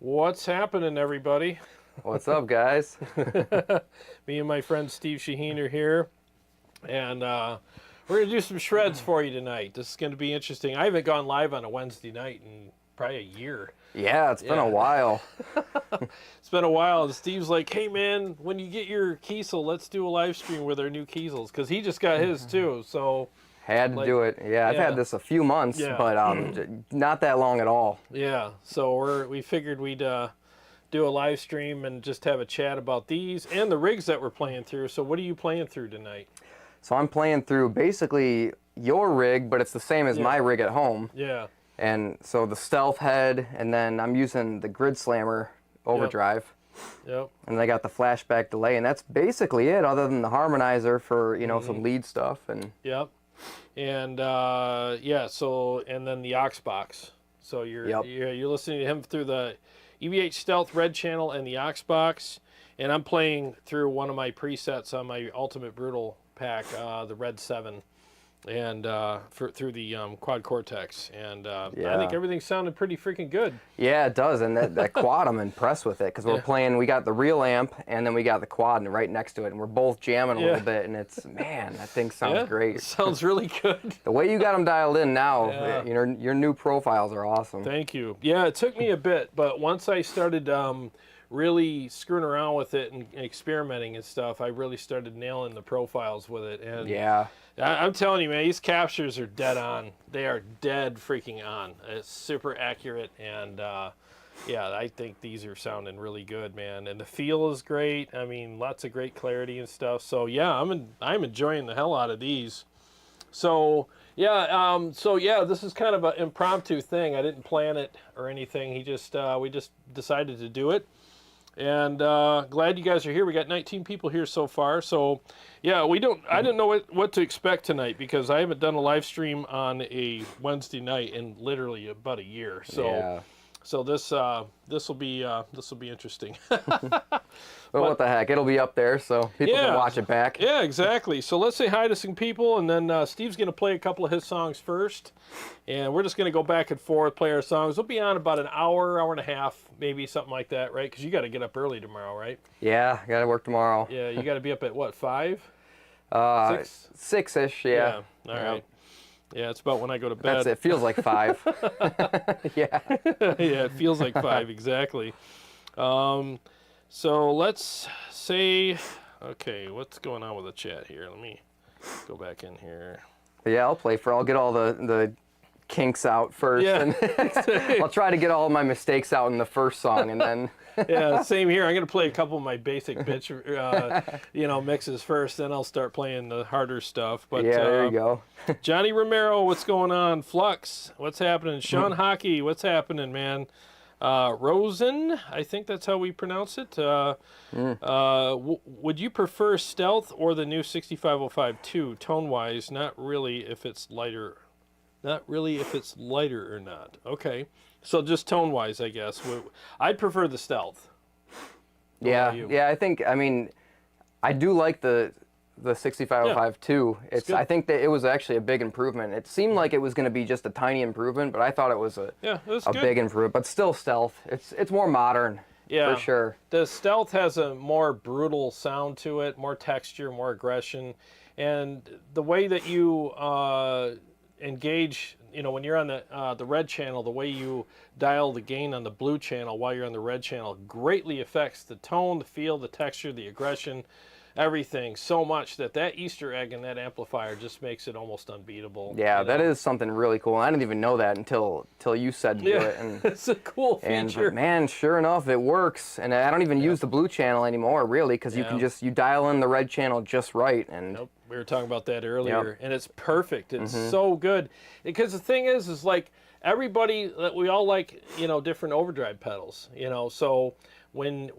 What's happening, everybody? What's up, guys? Me and my friend Steve Shaheen are here, and we're going to do some shreds for you tonight. This is going to be interesting. I haven't gone live on a Wednesday night in probably a year. Yeah, it's been a while. It's been a while, and Steve's like, hey, man, when you get your Kiesel, let's do a live stream with our new Kiesels, because he just got his, too, so... Had to do it. Yeah, I've had this a few months, but not that long at all. Yeah, so we figured we'd do a live stream and just have a chat about these and the rigs that we're playing through. So what are you playing through tonight? So I'm playing through basically your rig, but it's the same as my rig at home. Yeah. And so the Stealth head, and then I'm using the Grid Slammer overdrive. Yep. And I got the flashback delay, and that's basically it, other than the harmonizer for, you know, some lead stuff. And Yep. And yeah, so and then the Ox Box. So you're listening to him through the EVH Stealth Red channel and the Ox Box, and I'm playing through one of my presets on my Ultimate Brutal pack, the Red 7, and through the Quad Cortex, and I think everything sounded pretty freaking good. Yeah, it does, and that quad I'm impressed with it, because we're playing, we got the real amp, and then we got the quad and right next to it, and we're both jamming a little bit, and it's, man, that thing sounds great. It sounds really good. The way you got them dialed in now, your new profiles are awesome. Thank you. Yeah, it took me a bit, but once I started really screwing around with it and experimenting and stuff, I really started nailing the profiles with it. And yeah. I'm telling you, man, these captures are dead on. They are dead freaking on. It's super accurate, and yeah, I think these are sounding really good, man. And the feel is great. I mean, lots of great clarity and stuff. So yeah, I'm enjoying the hell out of these. So yeah, this is kind of an impromptu thing. I didn't plan it or anything. We just decided to do it. And glad you guys are here. We got 19 people here so far. So, yeah, I didn't know what to expect tonight, because I haven't done a live stream on a Wednesday night in literally about a year. So, so this will be interesting. Well, what the heck? It'll be up there, so people can watch it back. Yeah, exactly. So let's say hi to some people, and then Steve's going to play a couple of his songs first, and we're just going to go back and forth, play our songs. We'll be on about an hour and a half, maybe something like that, right? Because you got to get up early tomorrow, right? Yeah, got to work tomorrow. Yeah, you got to be up at what, 5? 6? 6-ish, yeah. All right. Yeah, it's about when I go to bed. That's it. Feels like 5. Yeah. Yeah, it feels like 5, exactly. So let's say, okay, what's going on with the chat here? Let me go back in here. Yeah, I'll get all the kinks out first. Yeah, and I'll try to get all of my mistakes out in the first song, and then... Yeah, same here. I'm going to play a couple of my basic bitch, mixes first, then I'll start playing the harder stuff. But yeah, there you go. Johnny Romero, what's going on? Flux, what's happening? Sean Hockey, what's happening, man? Rosen, I think that's how we pronounce it. Would you prefer Stealth or the new 6505-2 tone-wise? Not really if it's lighter. Not really if it's lighter or not. Okay. So just tone-wise, I guess. I'd prefer the Stealth. Yeah, I think, I mean, I do like the 6505 too. I think that it was actually a big improvement. It seemed like it was going to be just a tiny improvement, but I thought it was a big improvement. But still Stealth. It's more modern. Yeah, for sure. The Stealth has a more brutal sound to it, more texture, more aggression, and the way that you engage, when you're on the red channel, the way you dial the gain on the blue channel while you're on the red channel greatly affects the tone, the feel, the texture, the aggression, everything so much that Easter egg in that amplifier just makes it almost unbeatable. Yeah, that is something really cool. I didn't even know that until you said to do it. And it's a cool feature. And man, sure enough, it works. And I don't even use the blue channel anymore, really, because you can you dial in the red channel just right. And nope. We were talking about that earlier, and it's perfect. It's so good. Because the thing is like everybody, we all like, different overdrive pedals, so when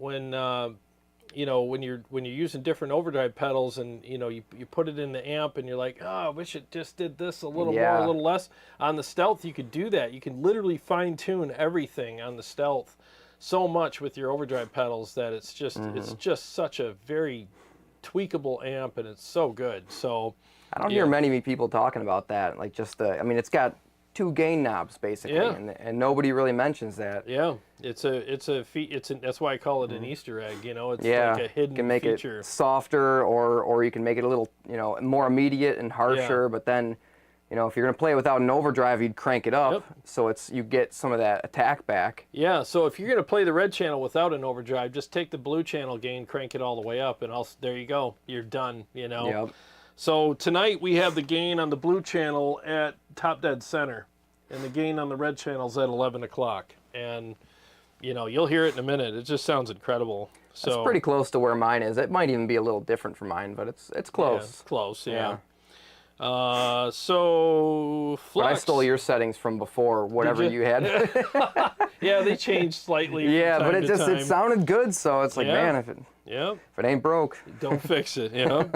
you're using different overdrive pedals, and you put it in the amp, and you're like, oh, I wish it just did this a little more, a little less. On the Stealth, you could do that. You can literally fine tune everything on the Stealth so much with your overdrive pedals that it's just such a very tweakable amp, and it's so good. So I don't hear many people talking about that. Like, just I mean, it's got 2 gain knobs basically, and nobody really mentions that. Yeah, that's why I call it an Easter egg. You know, it's like a hidden you can make feature. it softer, or you can make it a little, you know, more immediate and harsher. But then, you know, if you're gonna play it without an overdrive, you'd crank it up, so you get some of that attack back. Yeah, so if you're gonna play the red channel without an overdrive, just take the blue channel gain, crank it all the way up, and there you go, you're done. You know. Yep. So tonight we have the gain on the blue channel at top dead center, and the gain on the red channel's at 11 o'clock. And you know, you'll hear it in a minute. It just sounds incredible. So it's pretty close to where mine is. It might even be a little different from mine, but it's close. Yeah, it's close. Yeah. So Flux. But I stole your settings from before, whatever you had. Yeah, they changed slightly. Yeah, but it sounded good, so it's like, man, if it ain't broke, don't fix it. You know.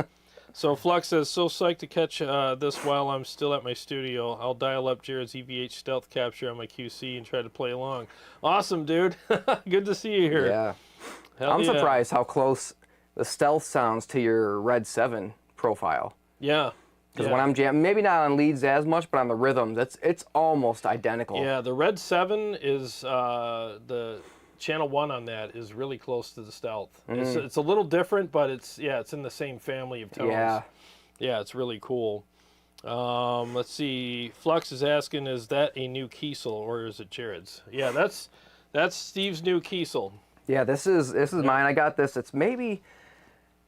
So Flux says, so psyched to catch this while I'm still at my studio. I'll dial up Jarrod's EVH Stealth Capture on my QC and try to play along. Awesome, dude. Good to see you here. Yeah. I'm surprised how close the Stealth sounds to your Red 7 profile. Yeah. Because when I'm jamming, maybe not on leads as much, but on the rhythms, it's almost identical. Yeah, the Red 7 is the channel 1 on that is really close to the Stealth. It's a little different, but it's in the same family of tones. Yeah, it's really cool. Let's see. Flux is asking, is that a new Kiesel or is it Jarrod's? Yeah, that's Steve's new Kiesel. Yeah, this is mine. I got this. It's maybe.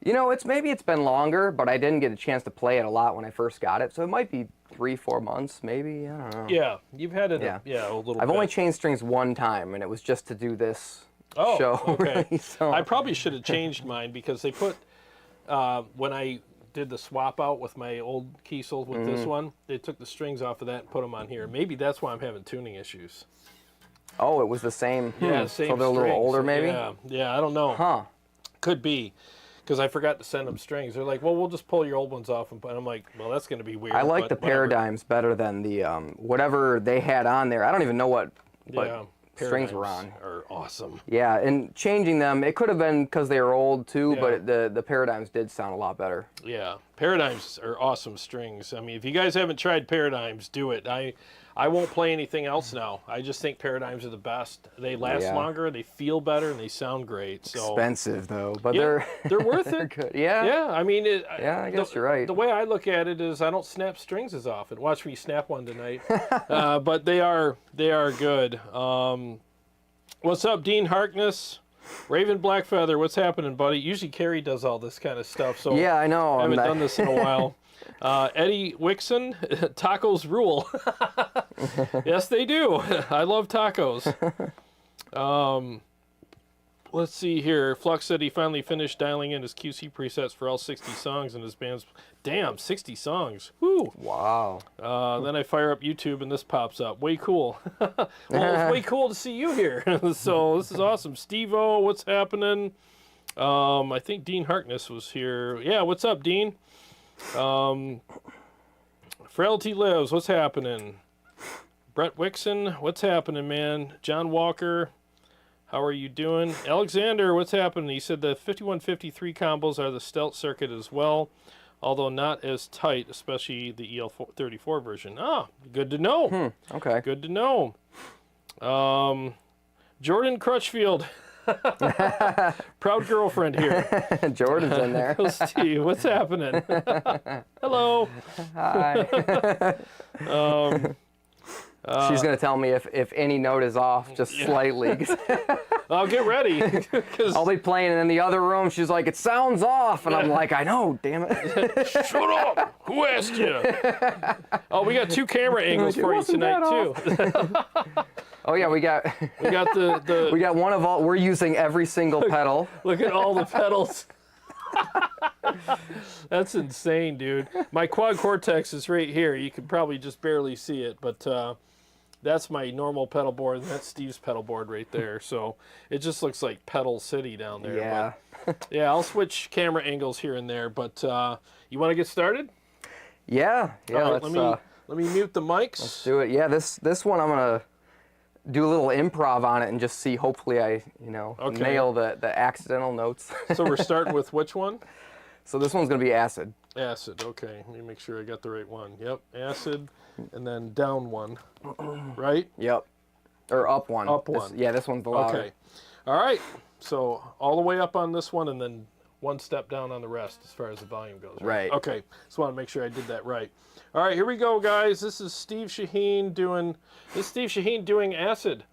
You know, it's been longer, but I didn't get a chance to play it a lot when I first got it, so it might be 3-4 months, maybe. I don't know. Yeah, you've had it. A little. I've only changed strings one time, and it was just to do this show. Okay. Really, so. I probably should have changed mine because they put when I did the swap out with my old Kiesel with this one, they took the strings off of that and put them on here. Maybe that's why I'm having tuning issues. Oh, it was the same. Yeah, same. So they're a little older, maybe. Yeah, I don't know. Huh? Could be. Because I forgot to send them strings. They're like, well, we'll just pull your old ones off. And I'm like, well, that's going to be weird. I like the Paradigms better than the whatever they had on there. I don't even know what strings were on. Are awesome. Yeah, and changing them, it could have been because they were old too, but the Paradigms did sound a lot better. Yeah, Paradigms are awesome strings. I mean, if you guys haven't tried Paradigms, do it. I won't play anything else now. I just think Paradigms are the best. They last longer, they feel better, and they sound great. So expensive though, but they're worth it. They're good. Yeah. Yeah, I mean, I guess you're right. The way I look at it is, I don't snap strings as often. Watch me snap one tonight. But they are good. What's up, Dean Harkness? Raven Blackfeather, what's happening, buddy? Usually Carrie does all this kind of stuff, so yeah, I know. I haven't done this in a while. Eddie Wixon, tacos rule. Yes, they do. I love tacos. Let's see here. Flux said he finally finished dialing in his QC presets for all 60 songs in his band's... Damn, 60 songs. Woo! Wow. Then I fire up YouTube and this pops up. Way cool. Well, it's way cool to see you here. So this is awesome. Steve-O, what's happening? I think Dean Harkness was here. Yeah, what's up, Dean? Frailty Lives, what's happening? Brett Wixon, what's happening, man? John Walker, how are you doing? Alexander, what's happening? He said the 5153 combos are the stealth circuit as well, although not as tight, especially the EL34 version. Ah, good to know. Okay. Good to know. Jordan Crutchfield. Proud girlfriend here. Jordan's in there. Steve, what's happening? Hello. Hi. She's going to tell me if any note is off, just slightly. I'll get ready. I'll be playing, and in the other room, she's like, it sounds off. And I'm like, I know, damn it. Shut up. Who asked you? Oh, we got 2 camera angles for you tonight, too. Oh, yeah, we got the we got one of all. We're using every single pedal. Look at all the pedals. That's insane, dude. My quad Cortex is right here. You can probably just barely see it, but that's my normal pedal board, and that's Steve's pedal board right there. So it just looks like Pedal City down there. Yeah. But, yeah, I'll switch camera angles here and there, but you want to get started? Yeah. Yeah. Right, let me mute the mics. Let's do it. Yeah, this one I'm gonna do a little improv on it and just see. Hopefully, I nail the accidental notes. So we're starting with which one? So this one's gonna be Acid. Acid, okay. Let me make sure I got the right one. Yep, acid, and then down one, right? Yep. Or up one. Up one. This one's the louder. Okay. All right. So all the way up on this one, and then one step down on the rest as far as the volume goes. Right. Okay. Just want to make sure I did that right. All right, here we go, guys. This is Steve Shaheen doing acid.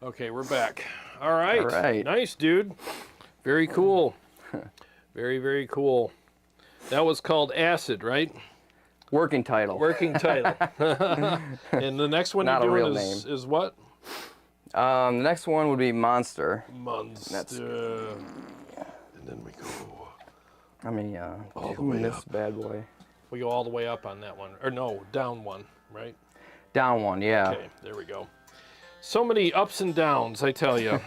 Okay, we're back. All right. All right. Nice, dude. Very cool. Very, very cool. That was called Acid, right? Working title. Working title. And the next one Not you're a doing real is what? The next one would be Monster. Monster. And then we go. I mean, all the way this up. bad boy. We go all the way up on that one. Or no, down one, right? Down one, yeah. Okay, there we go. So many ups and downs, I tell you.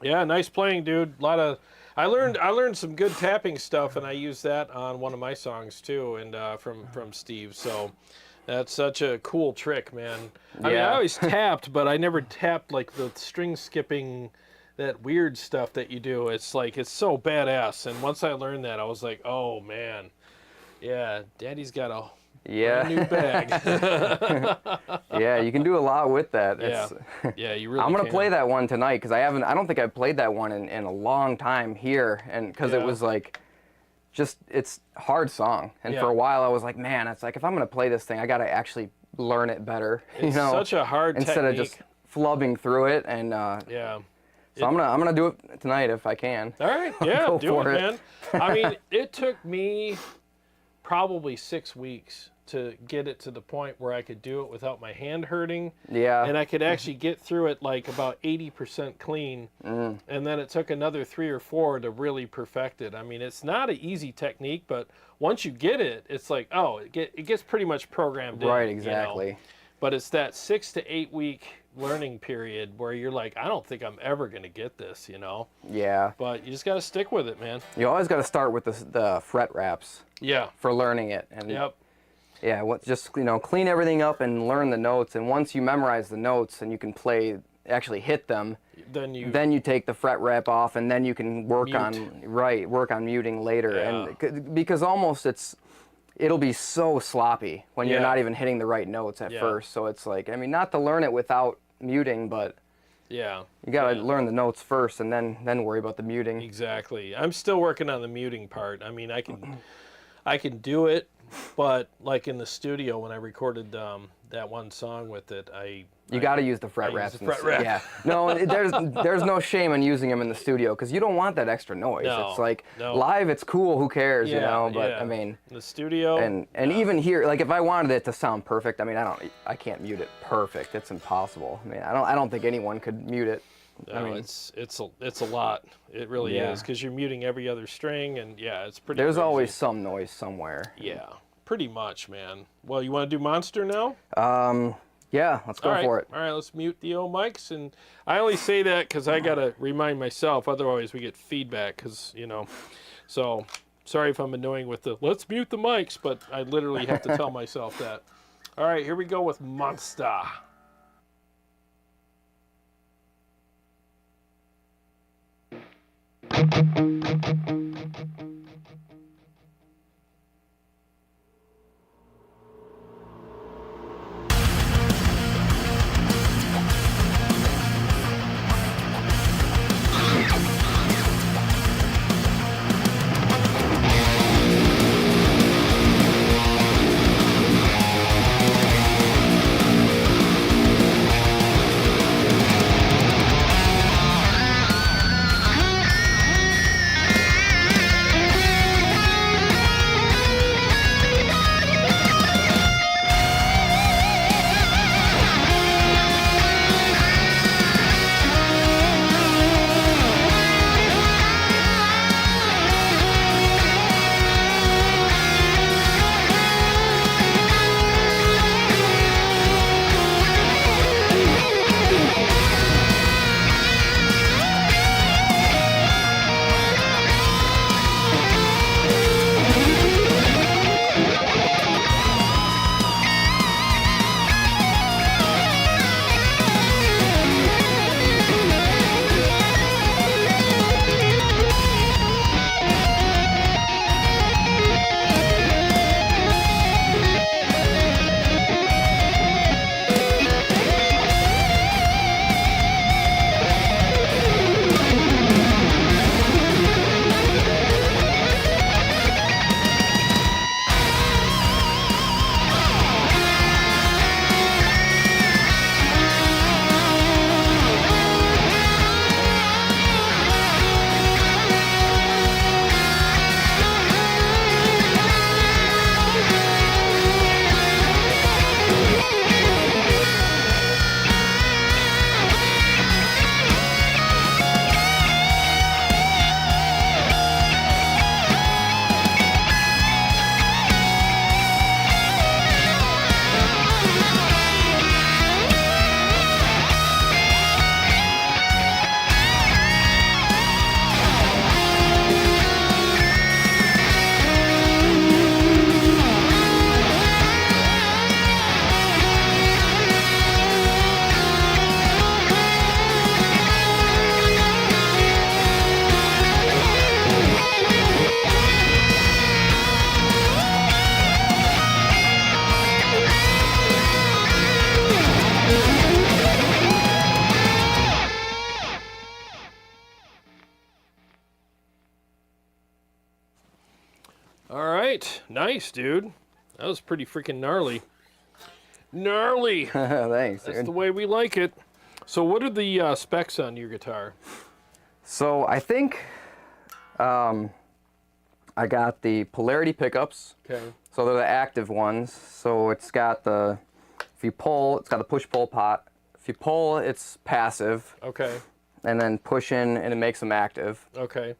Yeah, nice playing, dude. I learned some good tapping stuff, and I used that on one of my songs too, and from Steve. So that's such a cool trick, man. I mean, I always tapped, but I never tapped like the string skipping, that weird stuff that you do. It's like, it's so badass. And once I learned that, I was like, oh man, yeah, Daddy's got a brand new bag. Yeah, you can do a lot with that. Yeah, you really. I'm gonna play that one tonight because I don't think I've played that one in a long time here, and because it was like, it's a hard song, and for a while I was like, man, it's like if I'm gonna play this thing, I gotta actually learn it better. It's such a hard instead technique. of just flubbing through it, and So I'm gonna do it tonight if I can. All right, yeah, do it, man. I mean, it took me probably 6 weeks to get it to the point where I could do it without my hand hurting. Yeah. And I could actually get through it like about 80% clean. And then it took another 3 or 4 to really perfect it. I mean, it's not an easy technique, but once you get it, it's like, oh, it gets pretty much programmed in. Right, exactly. You know? But it's that 6 to 8 week learning period where you're like, I don't think I'm ever going to get this, you know? Yeah. But you just got to stick with it, man. You always got to start with the fret wraps. Yeah. For learning it. And yeah, just, clean everything up and learn the notes. And once you memorize the notes and you can actually hit them, then you take the fret wrap off, and then you can work on muting later. Yeah. And because almost it'll be so sloppy when you're not even hitting the right notes at first. So it's like, I mean, not to learn it without muting, but you got to learn the notes first and then worry about the muting. Exactly. I'm still working on the muting part. I mean, I can do it, but like in the studio when I recorded that one song with it, you got to use the fret wraps. Yeah. No, there's no shame in using them in the studio because you don't want that extra noise. No, it's like live, it's cool. Who cares, But I mean, the studio and even here, like if I wanted it to sound perfect, I mean, I can't mute it perfect. It's impossible. I mean, I don't think anyone could mute it. No, I mean, it's a lot. It really is, because you're muting every other string, and it's pretty. There's crazy. always some noise somewhere. Yeah, pretty much, man. Well, you want to do Monster now? Yeah, let's go for it. All right, let's mute the old mics, and I only say that because I gotta remind myself. Otherwise, we get feedback, because So, sorry if I'm annoying with the let's mute the mics, but I literally have to tell myself that. All right, here we go with Monster. All right, nice, dude. That was pretty freaking gnarly. Gnarly. Thanks, That's dude. the way we like it. So what are the specs on your guitar? So I think I got the polarity pickups. Okay. So they're the active ones. So it's got the, if you pull, it's got the push-pull pot. If you pull, it's passive. Okay. And then push in and it makes them active. Okay.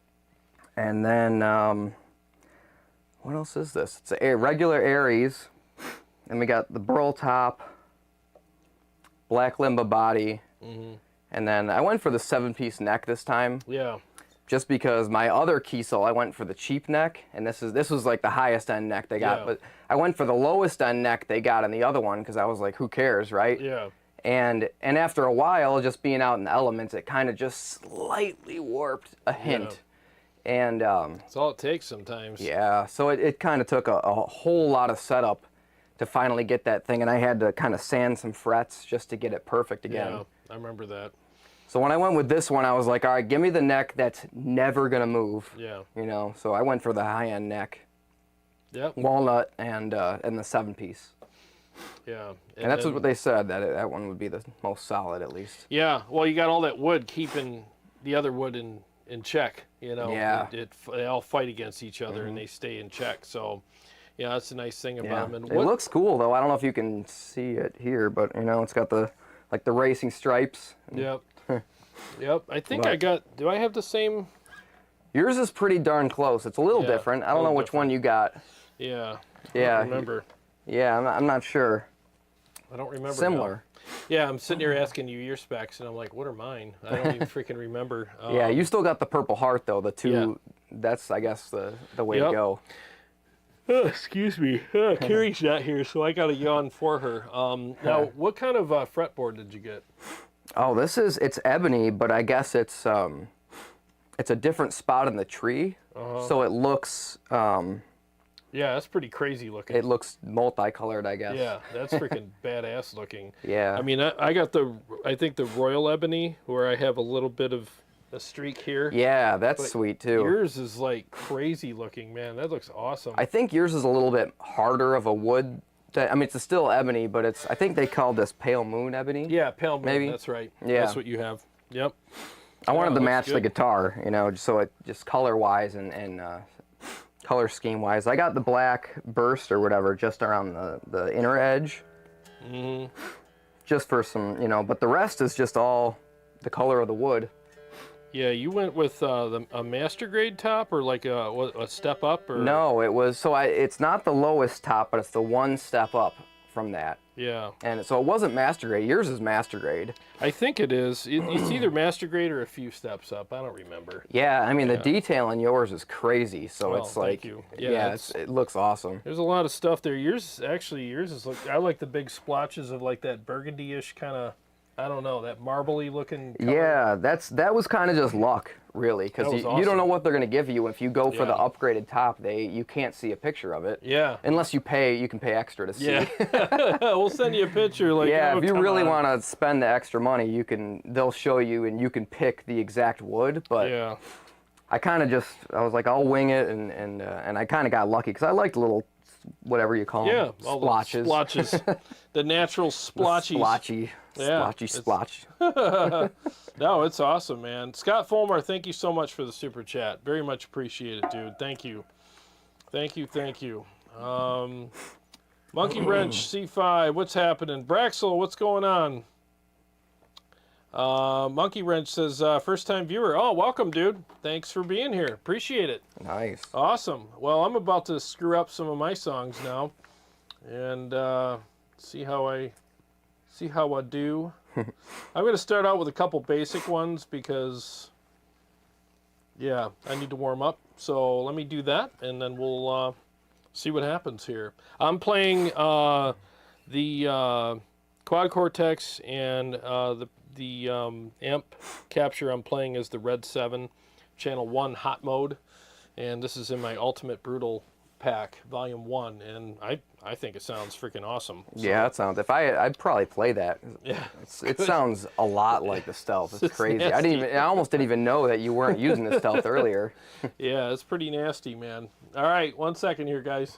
And then, what else is this? It's a regular Aries. And we got the burl top, black limba body. And then I went for the 7-piece neck this time. Yeah. Just because my other Kiesel, I went for the cheap neck, and this was like the highest end neck they got. Yeah. But I went for the lowest end neck they got in the other one because I was like, who cares, right? Yeah. And after a while, just being out in the elements, it kind of just slightly warped a hint. And That's all it takes sometimes. yeah, so it kind of took a whole lot of setup to finally get that thing, and I had to kind of sand some frets just to get it perfect again. Yeah, I remember that. So when I went with this one, I was like, all right, give me the neck that's never gonna move. Yeah. You know, so I went for the high-end neck, Yep. walnut, and the 7-piece. Yeah. And that's then- what they said, that one would be the most solid at least. Yeah. Well, you got all that wood keeping the other wood in check. You know. Yeah. They all fight against each other and they stay in check. So, yeah, that's a nice thing about Yeah. them. And It looks cool though. I don't know if you can see it here, but you know, it's got the like the racing stripes. Yep. Yep. I think But- I got. Do I have the same? Yours is pretty darn close. It's a little Yeah, different. I a don't know little which one you got. Yeah. Yeah. I don't remember. Yeah, I'm not sure. I don't remember. now. Similar. Yeah, I'm sitting here asking you your specs, and I'm like, what are mine? I don't even freaking remember. Yeah, you still got the Purple Heart though. The two. Yeah. That's I guess the way Yep. to go. Oh, excuse me. Carrie's not here, so I got to yawn for her. Now, what kind of fretboard did you get? Oh, it's ebony, but I guess it's a different spot in the tree, so it looks Yeah, that's pretty crazy looking. multicolored, I guess. Yeah, that's freaking badass looking. Yeah. I mean, I got I think the Royal Ebony, where I have a little bit of a streak here. Yeah, that's But sweet too. Yours is like crazy looking, man. That looks awesome. I think yours is a little bit harder of a wood. I mean, it's still ebony, but I think they call this pale moon ebony. Yeah, pale moon. Maybe. That's right. Yeah. That's what you have. Yep. I wanted to looks match the good. guitar, you know, so it just color-wise and color scheme-wise. I got the black burst or whatever just around the inner edge. Just for some, you know, but the rest is just all the color of the wood. Yeah, you went with a master grade top or like a step up or No, it was, it's not the lowest top, but it's the one step up from that. Yeah, And so it wasn't master grade. Yours is master grade. I think it is. It's either master grade or a few steps up. I don't remember. Yeah, I mean, the detail in yours is crazy, so Well, it's thank like, you. yeah, Yeah, it looks awesome. There's a lot of stuff there. Yours is I like the big splotches of like that burgundy-ish kind of, I don't know, that marbly looking color. Yeah, that was kind of just luck, really, because That was you awesome. don't know what they're going to give you. If you go for the Yeah. upgraded top, you can't see a picture of it. Yeah. Unless you can pay extra to see. Yeah. We'll send you a picture. Like, Yeah, oh, if you come really on. want to spend the extra money, they'll show you and you can pick the exact wood, but Yeah. I was like, I'll wing it, and I kind of got lucky because I liked little, whatever you call Yeah. them, all the splotches. Splotches. The natural splotchies. Splotchy. Yeah, Splotchy it's- splotch. No, it's awesome, man. Scott Fulmer, thank you so much for the super chat. Very much appreciate it, dude. Thank you. Thank you, thank you. Monkey Wrench C5, what's happening? Braxel, what's going on? Monkey Wrench says, first time viewer. Oh, welcome, dude. Thanks for being here. Appreciate it. Nice. Awesome. Well, I'm about to screw up some of my songs now and see how I do. I'm going to start out with a couple basic ones because, yeah, I need to warm up. So let me do that, and then we'll see what happens here. I'm playing the Quad Cortex, and the amp capture I'm playing is the Red 7 Channel 1 Hot Mode, and this is in my Ultimate Brutal pack, Volume 1, and I think it sounds freaking awesome. So, yeah, that sounds. I'd probably play that. Yeah, it sounds a lot like the Stealth. It's crazy. nasty. I almost didn't even know that you weren't using the Stealth earlier. Yeah, it's pretty nasty, man. All right, 1 second here, guys.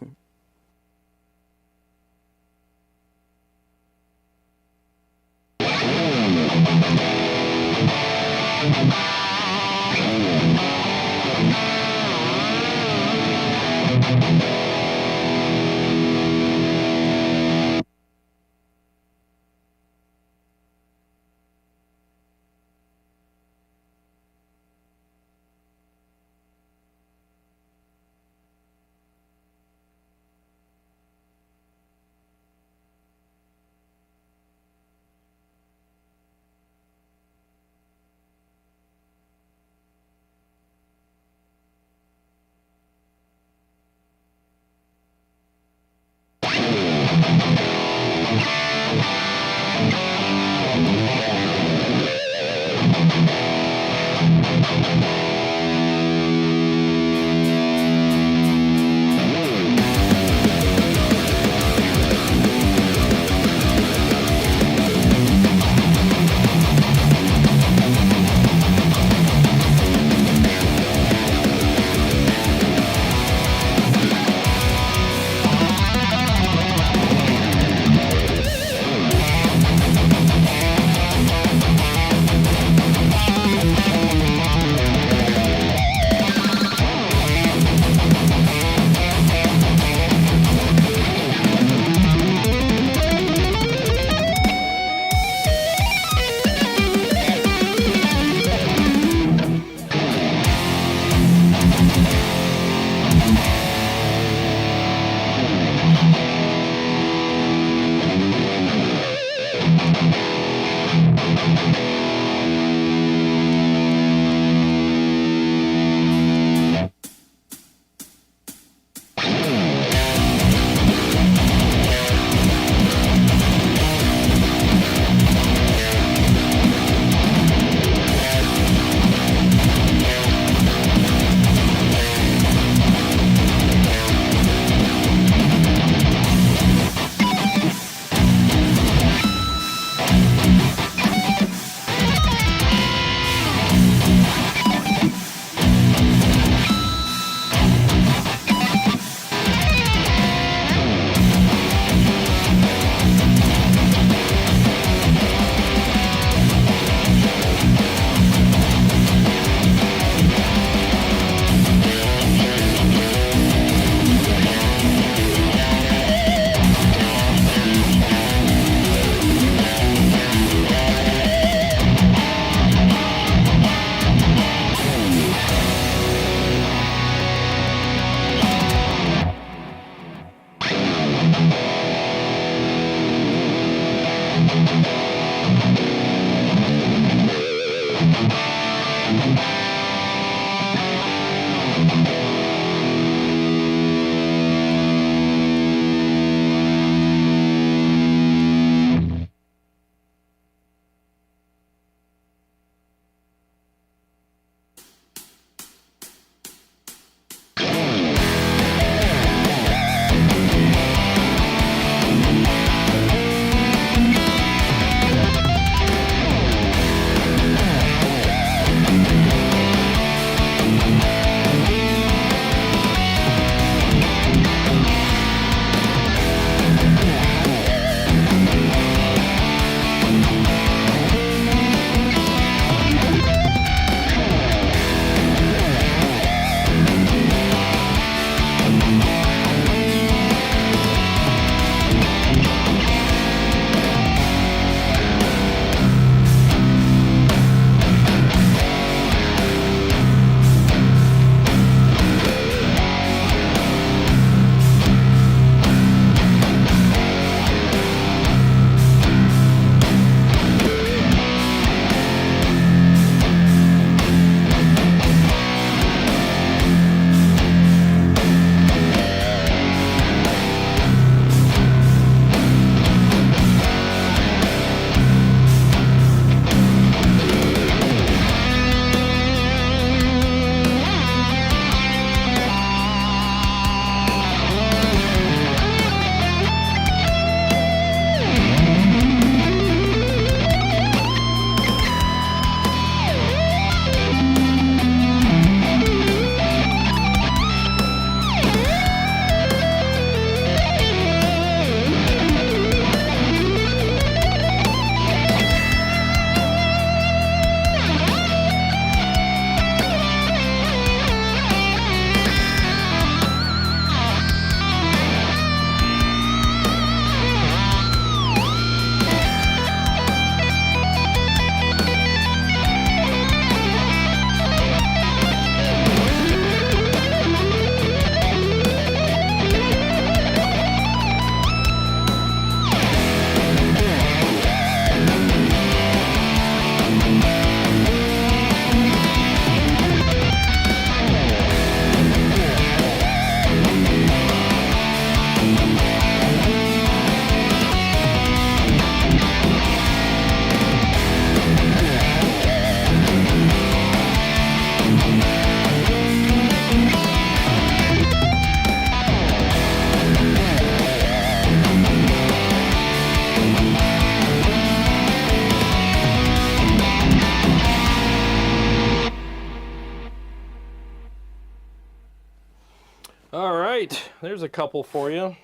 right, there's a couple for you.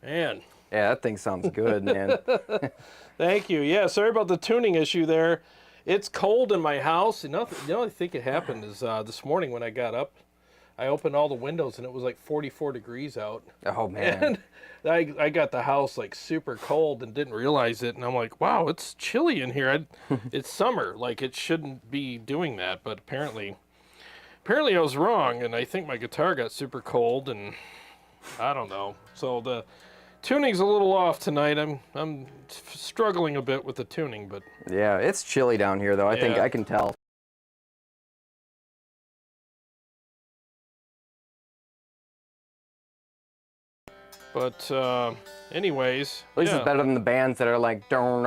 Man. Yeah, that thing sounds good, man. Thank you. Yeah, sorry about the tuning issue there. It's cold in my house. You know, the only thing that happened is this morning when I got up, I opened all the windows and it was like 44 degrees out. Oh, man. And I got the house like super cold and didn't realize it. And I'm like, wow, it's chilly in here. It's summer. Like, it shouldn't be doing that. But apparently I was wrong. And I think my guitar got super cold and I don't know. So the tuning's a little off tonight. I'm struggling a bit with the tuning, but yeah, it's chilly down here though. I think I can tell. But anyways, at least it's better than the bands that are like don't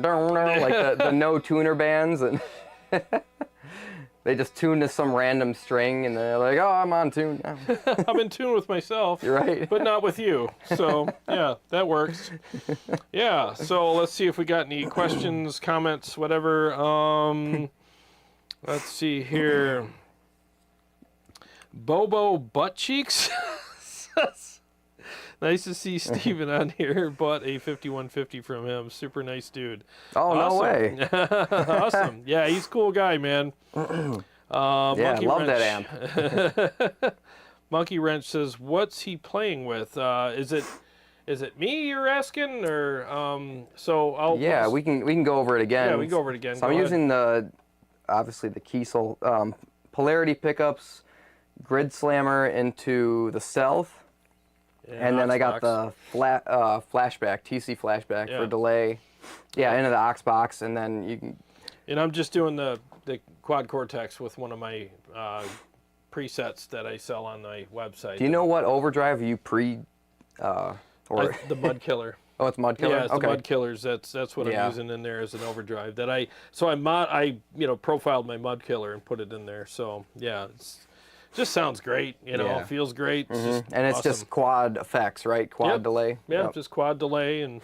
like the no tuner bands, and they just tune to some random string and they're like, oh, I'm on tune now. I'm in tune with myself. You're right. But not with you. So, yeah, that works. Yeah, so let's see if we got any questions, comments, whatever. Let's see here. Bobo Butt Cheeks. Nice to see Steven on here. Bought a 5150 from him. Super nice dude. Oh, awesome. No way. Awesome. Yeah, he's a cool guy, man. Yeah, I love that amp. Monkey Wrench says, what's he playing with? Is it me you're asking? Or so I'll... Yeah, we can go over it again. Yeah, we can go over it again. So I'm using obviously the Kiesel polarity pickups, grid slammer into the Stealth. And then I got the flashback, TC flashback for delay. Yeah, into the Ox Box, and then you can... And I'm just doing the quad Cortex with one of my presets that I sell on my website. Do you know what overdrive you the Mud Killer. Oh, it's Mud Killer? Yeah, it's the Mud Killers. That's what I'm using in there as an overdrive. I profiled my Mud Killer and put it in there. So yeah, just sounds great, it feels great. It's and it's just quad effects, right? Quad delay. Yeah, just quad delay and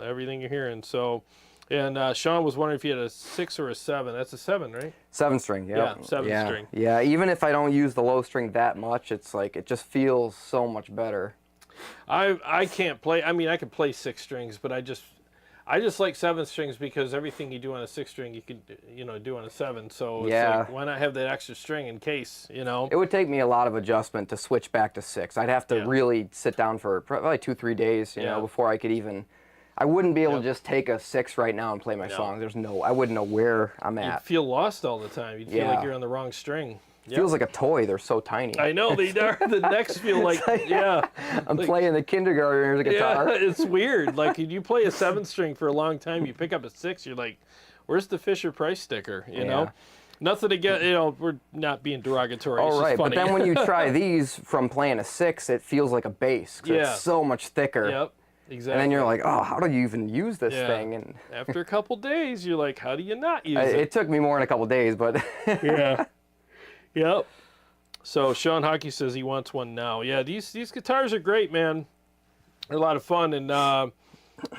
everything you're hearing. So, and Sean was wondering if you had a 6 or a 7. That's a 7, right? 7 string, yeah. 7 string. Yeah, even if I don't use the low string that much, it's like, it just feels so much better. I can't play, I mean, I can play 6 strings, but I just like 7 strings because everything you do on a 6 string, you can, do on a 7. So it's like, why not have that extra string in case, It would take me a lot of adjustment to switch back to 6. I'd have to really sit down for probably 2-3 days, before I could even... I wouldn't be able to just take a 6 right now and play my song. I wouldn't know where I'm at. You'd feel lost all the time. You'd feel like you're on the wrong string. It feels like a toy. They're so tiny. I know, they are. The necks feel like, I'm playing the kindergartner's guitar. Yeah, it's weird. Like, you play a 7 string for a long time, you pick up a 6, you're like, where's the Fisher-Price sticker, you know? Nothing to get, we're not being derogatory. Oh, right, but then when you try these from playing a 6, it feels like a bass. It's so much thicker. Yep, exactly. And then you're like, oh, how do you even use this thing? And after a couple days, you're like, how do you not use it? It took me more than a couple days, but... Yeah. Yep. So Sean Hockey says he wants one now. Yeah, these guitars are great, man. They're a lot of fun. And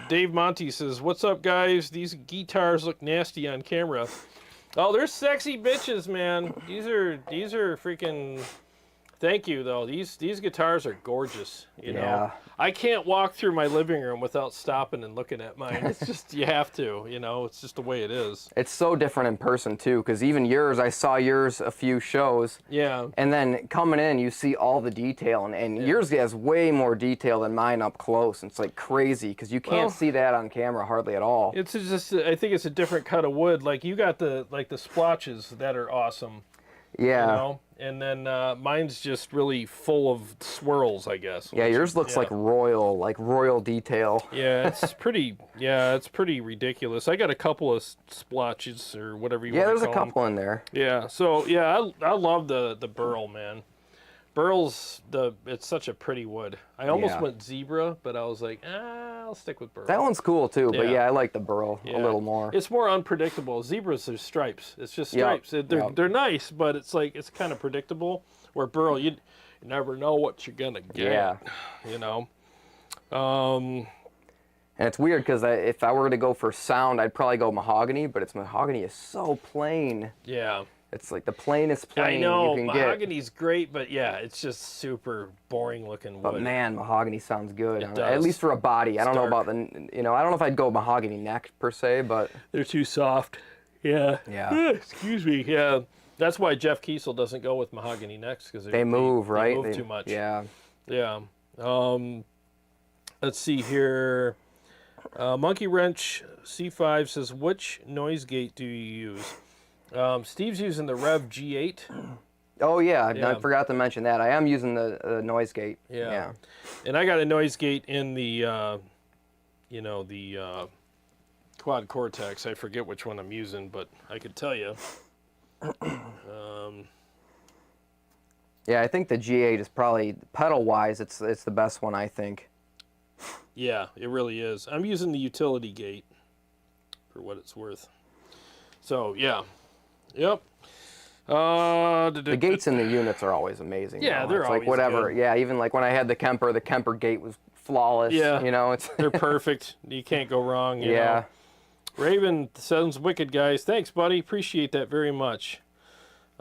Dave Monty says, what's up, guys? These guitars look nasty on camera. Oh, they're sexy bitches, man. These are freaking... Thank you, though. These guitars are gorgeous, you know. I can't walk through my living room without stopping and looking at mine. It's just, you have to, It's just the way it is. It's so different in person, too, because even yours, I saw yours a few shows. Yeah. And then coming in, you see all the detail, and yours has way more detail than mine up close. It's like crazy, because you can't see that on camera hardly at all. It's just, I think it's a different cut of wood. Like, you got the splotches that are awesome. Yeah. And then mine's just really full of swirls, I guess. Yeah, yours looks like royal detail. Yeah, it's pretty ridiculous. I got a couple of splotches or whatever you want to call them. Yeah, there's a couple in there. Yeah, so I love the burl, man. Burl's it's such a pretty wood. I almost went zebra, but I was like, I'll stick with burl. That one's cool too, but I like the burl a little more. It's more unpredictable. Zebras are stripes. It's just stripes. They're nice, but it's like it's kind of predictable. Where burl, you never know what you're gonna get. Yeah. And it's weird because if I were to go for sound, I'd probably go mahogany, but mahogany is so plain. Yeah. It's like the plainest plane I know, you can get. mahogany's great, but yeah, it's just super boring looking wood. But man, mahogany sounds good. It does. At least for a body. I don't know dark. about the, you know, I don't know if I'd go mahogany neck per se, but They're too soft. Yeah. Yeah. Excuse me. Yeah. That's why Jeff Kiesel doesn't go with mahogany necks, because they move, right? They move too much. Yeah. Yeah. Let's see here. Monkey Wrench C5 says, which noise gate do you use? Steve's using the Rev G8. Oh yeah, I forgot to mention that. I am using the noise gate. Yeah. And I got a noise gate in the, you know, the Quad Cortex. I forget which one I'm using, but I could tell you. Yeah, I think the G8 is probably, pedal-wise, it's the best one, I think. Yeah, it really is. I'm using the utility gate for what it's worth. So, yeah. Yep. The gates in the units are always amazing. Yeah, though. they're it's always like whatever. good. Yeah, even like when I had the Kemper gate was flawless. Yeah. You know, it's They're perfect. You can't go wrong. You yeah. know. Raven sounds wicked, guys. Thanks, buddy. Appreciate that very much.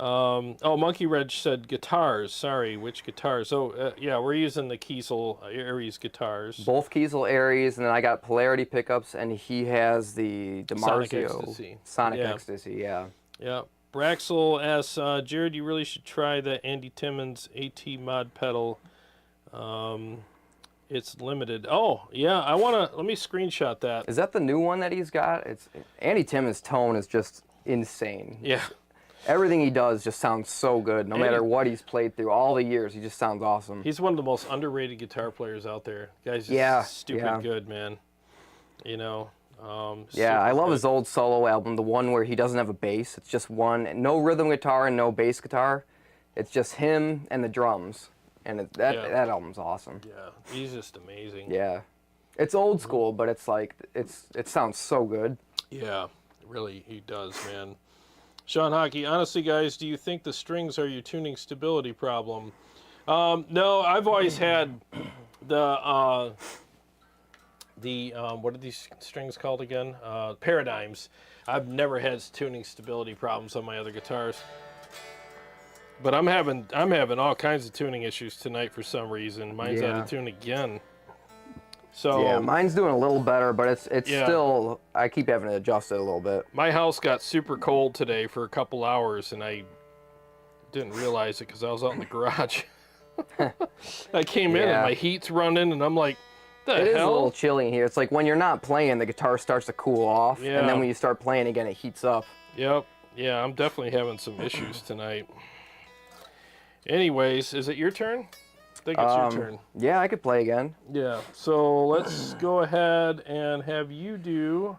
Oh, Monkey Reg said guitars. Sorry, which guitars? Oh, yeah, we're using the Kiesel Aries guitars. Both Kiesel Aries, and then I got Polarity pickups, and he has the DiMarzio Sonic Ecstasy. Yeah. Yeah. Braxel asks, Jarrod, you really should try the Andy Timmons AT mod pedal. It's limited. Oh, yeah, let me screenshot that. Is that the new one that he's got? Andy Timmons' tone is just insane. Yeah. Everything he does just sounds so good. No matter what he's played through all the years, he just sounds awesome. He's one of the most underrated guitar players out there. Guy's just stupid good, man. You know. Yeah, I love his old solo album, the one where he doesn't have a bass. It's just one, no rhythm guitar and no bass guitar. It's just him and the drums, and that album's awesome. Yeah, he's just amazing. Yeah, it's old school, but it's like it sounds so good. Yeah, really, he does, man. Sean Hockey, honestly, guys, do you think the strings are your tuning stability problem? No, I've always had the what are these strings called again? Paradigms. I've never had tuning stability problems on my other guitars. But I'm having all kinds of tuning issues tonight for some reason. Mine's out of tune again. So yeah, mine's doing a little better, but it's still, I keep having to adjust it a little bit. My house got super cold today for a couple hours, and I didn't realize it because I was out in the garage. I came in and my heat's running, and I'm like, the hell? It is a little chilly in here. It's like when you're not playing, the guitar starts to cool off, and then when you start playing again, it heats up. Yep. Yeah, I'm definitely having some issues tonight. Anyways, is it your turn? I think it's your turn. Yeah, I could play again. Yeah, so let's go ahead and have you do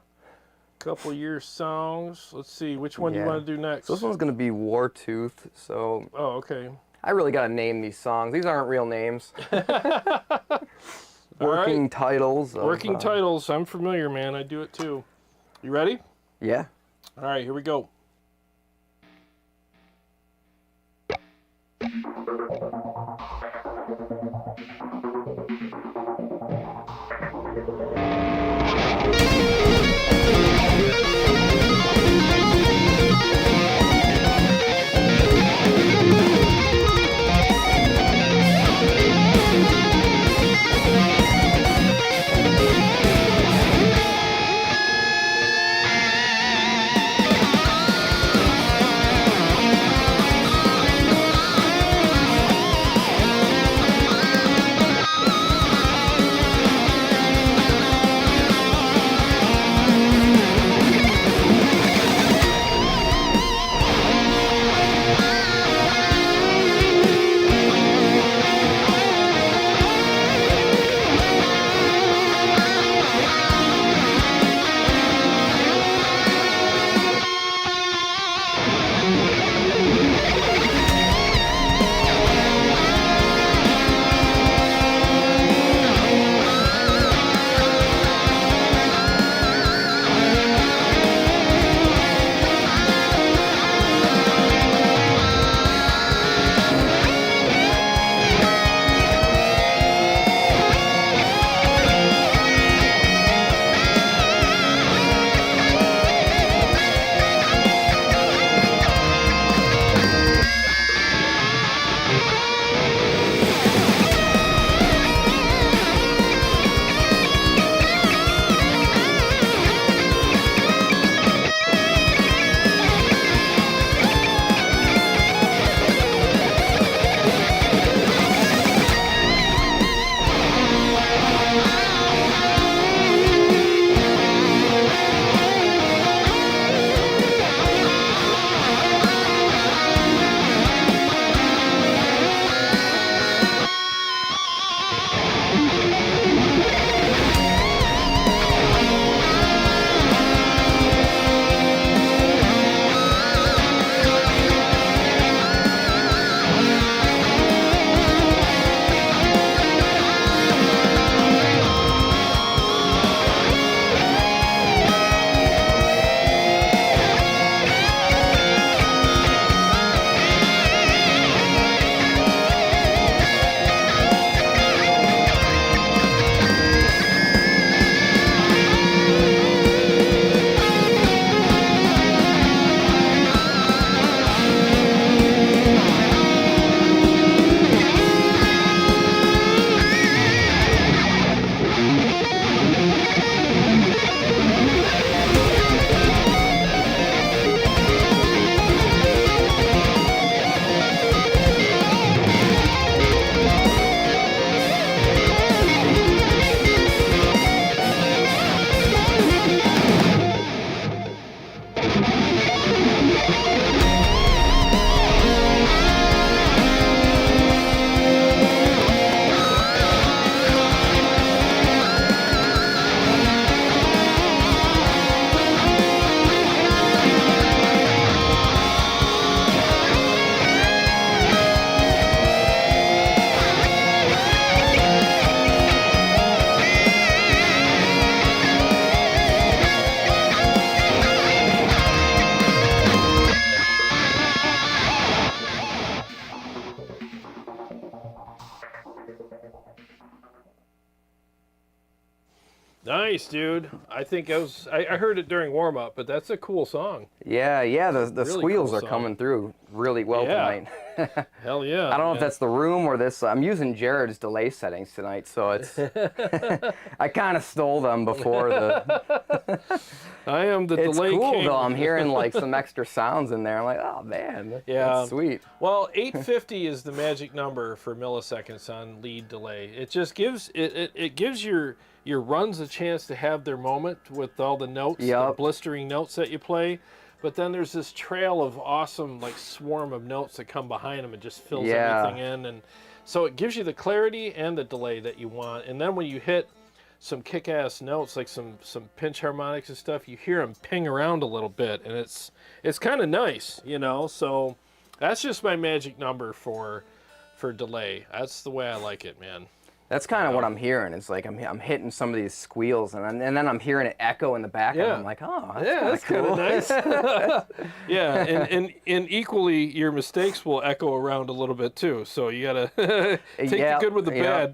a couple of your songs. Let's see, which one do you want to do next? So this one's going to be Wartooth, so... Oh, okay. I really got to name these songs. These aren't real names. Working titles. Working titles. I'm familiar, man. I do it too. You ready? Yeah. All right, here we go. Nice, dude. I think I heard it during warm up, but that's a cool song. Yeah, the really squeals cool are song. coming through really well tonight. Hell yeah. I don't know if that's the room or this. I'm using Jarrod's delay settings tonight, so it's. I kind of stole them before the. I am the It's delay cool king. though. I'm hearing like some extra sounds in there. I'm like, oh man, that's sweet. Well, 850 is the magic number for milliseconds on lead delay. It just gives it gives your runs a chance to have their moment with all the notes, the blistering notes that you play. But then there's this trail of awesome, like, swarm of notes that come behind them and just fills everything in. And so it gives you the clarity and the delay that you want. And then when you hit some kick-ass notes, like some pinch harmonics and stuff, you hear them ping around a little bit. And it's kind of nice, you know? So that's just my magic number for delay. That's the way I like it, man. That's kind of what I'm hearing. It's like I'm hitting some of these squeals, and then I'm hearing it echo in the back, and I'm like, oh, that's kind of nice. Yeah, and equally, your mistakes will echo around a little bit too. So you gotta take the good with the bad,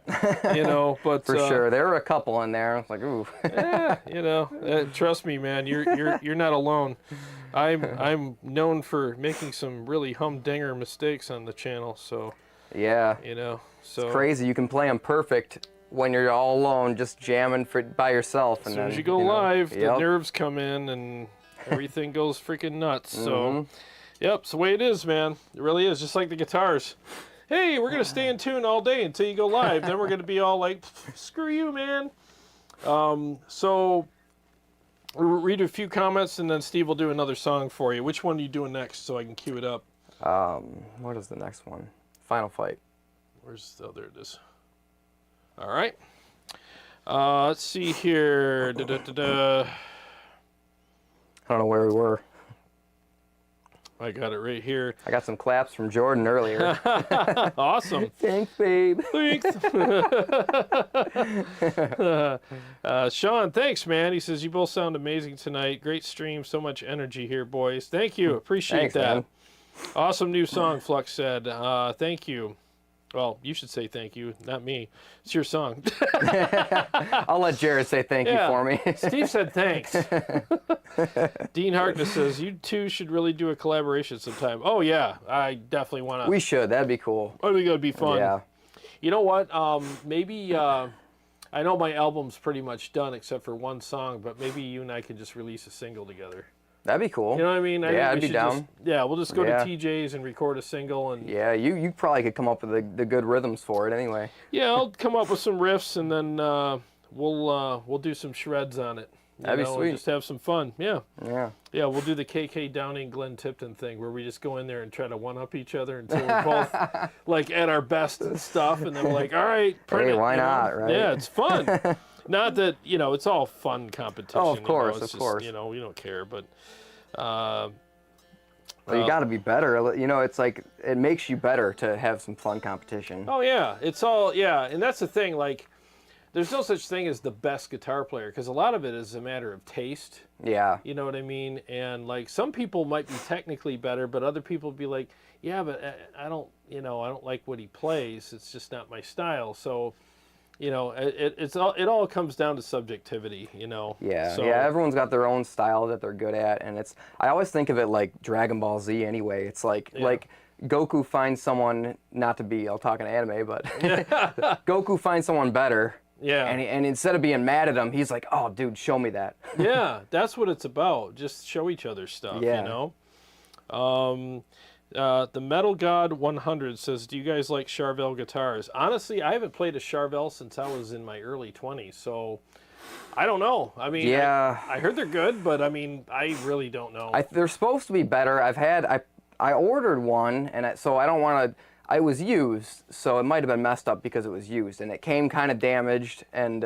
you know. But for sure, there were a couple in there. I was like, ooh. Yeah, you know, trust me, man. You're not alone. I'm known for making some really humdinger mistakes on the channel. So yeah, you know. So it's crazy. You can play them perfect when you're all alone, just jamming by yourself. And as soon as you go live, the nerves come in and everything goes freaking nuts. So, yep, it's the way it is, man. It really is, just like the guitars. Hey, we're going to stay in tune all day until you go live. Then we're going to be all like, screw you, man. So, we'll read a few comments, and then Steve will do another song for you. Which one are you doing next so I can cue it up? What is the next one? Final Fight. Oh, there it is. All right. Let's see here. I don't know where we were. I got it right here. I got some claps from Jordan earlier. Awesome. Thanks, babe. Thanks. Sean, thanks, man. He says, you both sound amazing tonight. Great stream. So much energy here, boys. Thank you. Appreciate that. Man. Awesome new song, Flux said. Thank you. Well, you should say thank you, not me. It's your song. I'll let Jarrod say thank you for me. Steve said thanks. Dean Harkness says, you two should really do a collaboration sometime. Oh, yeah. I definitely want to. We should. That'd be cool. I think that'd be fun. Yeah. You know what? Maybe, I know my album's pretty much done except for one song, but maybe you and I could just release a single together. That'd be cool. You know what I mean? Yeah, I'd be down. We'll just go to TJ's and record a single. And yeah, you probably could come up with the good rhythms for it anyway. Yeah, I'll come up with some riffs, and then we'll do some shreds on it. That'd be sweet. Just have some fun. Yeah. Yeah. Yeah, we'll do the KK Downing Glenn Tipton thing where we just go in there and try to one-up each other until we're both like at our best and stuff, and then we're like, all right, print it. Why not, right? Yeah, it's fun. Not that, it's all fun competition. Oh, of course, of course. We don't care, but well, you got to be better. It's like it makes you better to have some fun competition. Oh yeah, it's all and that's the thing. Like, there's no such thing as the best guitar player because a lot of it is a matter of taste. Yeah. You know what I mean? And like some people might be technically better, but other people be like, yeah, but I don't like what he plays. It's just not my style. So. It all comes down to subjectivity, Yeah, so, everyone's got their own style that they're good at, and I always think of it like Dragon Ball Z anyway. It's like Goku finds someone, not to be all talking anime, but Goku finds someone better. Yeah. And instead of being mad at him, he's like, "Oh, dude, show me that." Yeah, that's what it's about. Just show each other stuff, The Metal God 100 says, do you guys like Charvel guitars? Honestly, I haven't played a Charvel since I was in my early 20s, so I don't know. I mean, I heard they're good, but I mean, I really don't know. They're supposed to be better. I ordered one, and so I don't want to. I was used, so it might have been messed up because it was used, and it came kind of damaged, and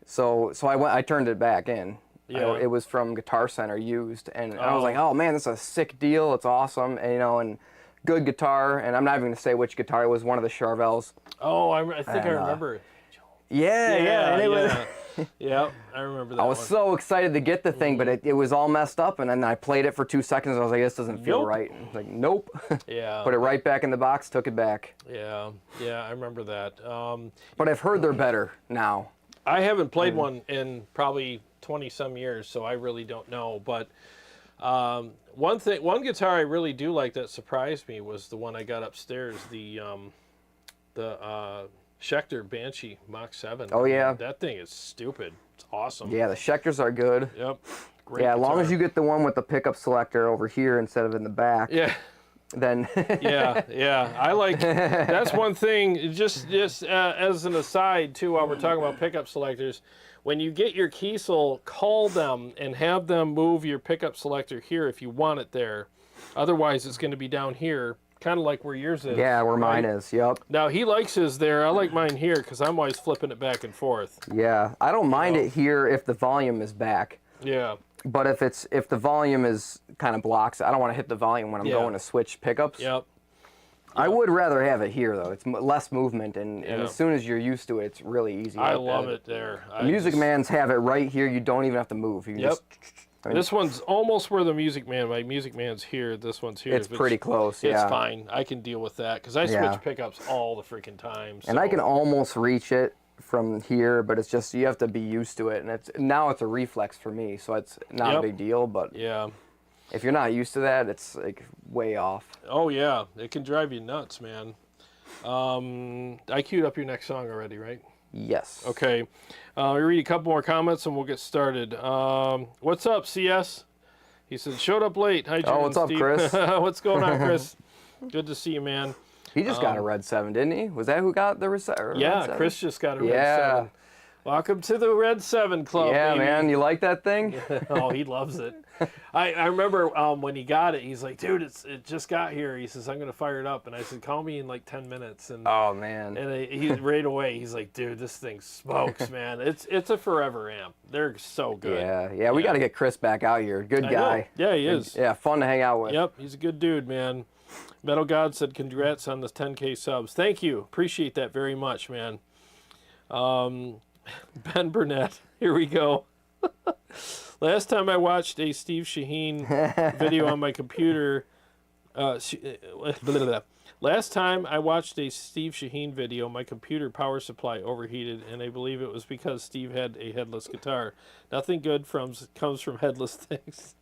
so I turned it back in. Yeah. It was from Guitar Center used, and I was like, oh man, this is a sick deal. It's awesome, and and good guitar. And I'm not even going to say which guitar. It was one of the Charvels. Oh, I think I remember it. Yeah. And it was. Yeah, I remember that. I was so excited to get the thing, but it was all messed up, and then I played it for 2 seconds, and I was like, this doesn't feel right. I was like, nope. Yeah. Put it right back in the box, took it back. Yeah, I remember that. But I've heard they're better now. I haven't played one in probably 20 some years, so I really don't know. But one guitar I really do like that surprised me was the one I got upstairs, the Schecter Banshee Mach 7. Oh yeah, that thing is stupid. It's awesome. Yeah, the Schecters are good. Yep. Great yeah, guitar. as long as you get the one with the pickup selector over here instead of in the back. Yeah. Then. yeah. I like. That's one thing. Just as an aside too, while we're talking about pickup selectors, when you get your Kiesel, call them and have them move your pickup selector here if you want it there. Otherwise, it's going to be down here, kind of like where yours is. Yeah, where mine is. Yep. Now he likes his there. I like mine here because I'm always flipping it back and forth. Yeah, I don't mind it here if the volume is back. Yeah. But if the volume is kind of blocks, I don't want to hit the volume when I'm going to switch pickups. Yep. I would rather have it here though. It's less movement, and as soon as you're used to it, it's really easy. I love it there. Music Man's have it right here. You don't even have to move. You can just. I mean, this one's almost where the Music Man. My Music Man's here. This one's here. It's pretty close. It's Yeah. fine. I can deal with that because I switch pickups all the freaking time. So. And I can almost reach it from here, but it's just you have to be used to it, and now it's a reflex for me, so it's not a big deal. But if you're not used to that, it's like way off. Oh yeah, it can drive you nuts, man. I queued up your next song already, right? Yes. Okay. We read a couple more comments and we'll get started. What's up, CS? He said, showed up late. Hi, Jim. Oh, what's up, Chris? What's going on, Chris? Good to see you, man. He just got a red 7, didn't he? Was that who got the red 7? Yeah, Chris just got a red 7. Welcome to the Red 7 Club, baby. Man, you like that thing? Oh, he loves it. I remember when he got it, he's like, dude, it just got here. He says, I'm going to fire it up. And I said, call me in like 10 minutes. And oh, man. And he right away, he's like, dude, this thing smokes, man. It's a forever amp. They're so good. Yeah, we got to get Chris back out here. Good guy. Yeah, he is. Yeah, fun to hang out with. Yep, he's a good dude, man. Metal God said, congrats on the 10K subs. Thank you. Appreciate that very much, man. Ben Burnett, here we go. Last time I watched a Steve Shaheen video on my computer, last time I watched a Steve Shaheen video, my computer power supply overheated, and I believe it was because Steve had a headless guitar. Nothing good comes from headless things.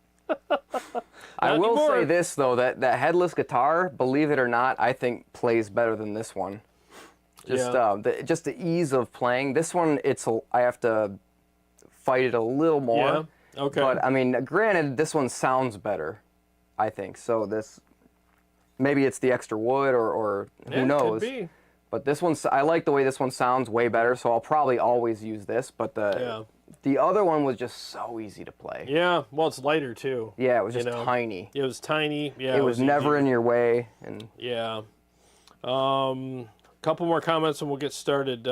I will say this though, that headless guitar, believe it or not, I think plays better than this one. Just the ease of playing. This one, I have to fight it a little more. Yeah. Okay. But I mean, granted, this one sounds better, I think. So maybe it's the extra wood or who knows. Could be. But this one, I like the way this one sounds way better. So I'll probably always use this. But the other one was just so easy to play. Yeah. Well, it's lighter too. Yeah, it was just tiny. It was tiny. Yeah. It was never in your way. And yeah. Couple more comments and we'll get started.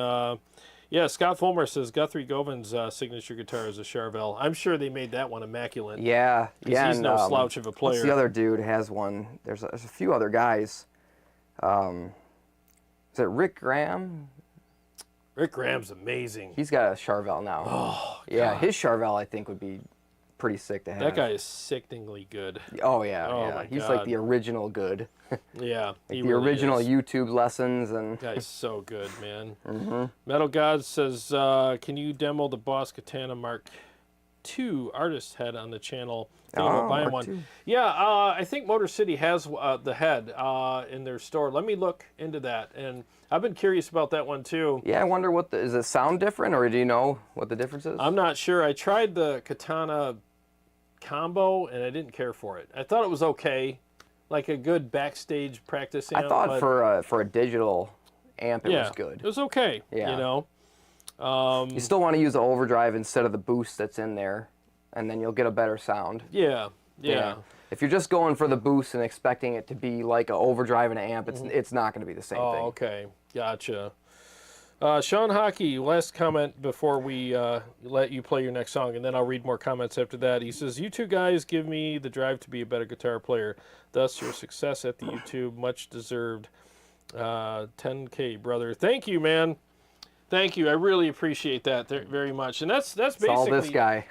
Scott Fulmer says Guthrie Govan's signature guitar is a Charvel. I'm sure they made that one immaculate. Yeah. He's no slouch of a player. The other dude has one. There's a few other guys. Is it Rick Graham? Rick Graham's amazing. He's got a Charvel now. Oh, yeah, God. his Charvel I think would be pretty sick to have. That guy is sickeningly good. Oh yeah, oh, yeah. My He's God. like the original good. Yeah, like the really original is. YouTube lessons and. That guy's so good, man. Mm-hmm. Metal God says, can you demo the Boss Katana Mark II artist head on the channel? Buying one. II. Yeah, I think Motor City has the head in their store. Let me look into that, and I've been curious about that one too. Yeah, I wonder does it sound different, or do you know what the difference is? I'm not sure. I tried the Katana combo, and I didn't care for it. I thought it was okay, like a good backstage practice amp. I thought for a digital amp it was good. It was okay. Yeah. You know. You still want to use the overdrive instead of the boost that's in there, and then you'll get a better sound. Yeah. If you're just going for the boost and expecting it to be like an overdrive and an amp, it's not going to be the same thing. Oh, okay. Gotcha. Sean Hockey, last comment before we let you play your next song, and then I'll read more comments after that. He says, you two guys give me the drive to be a better guitar player. Thus, your success at the YouTube, much deserved. 10K, brother. Thank you, man. Thank you. I really appreciate that very much. And that's basically all this guy.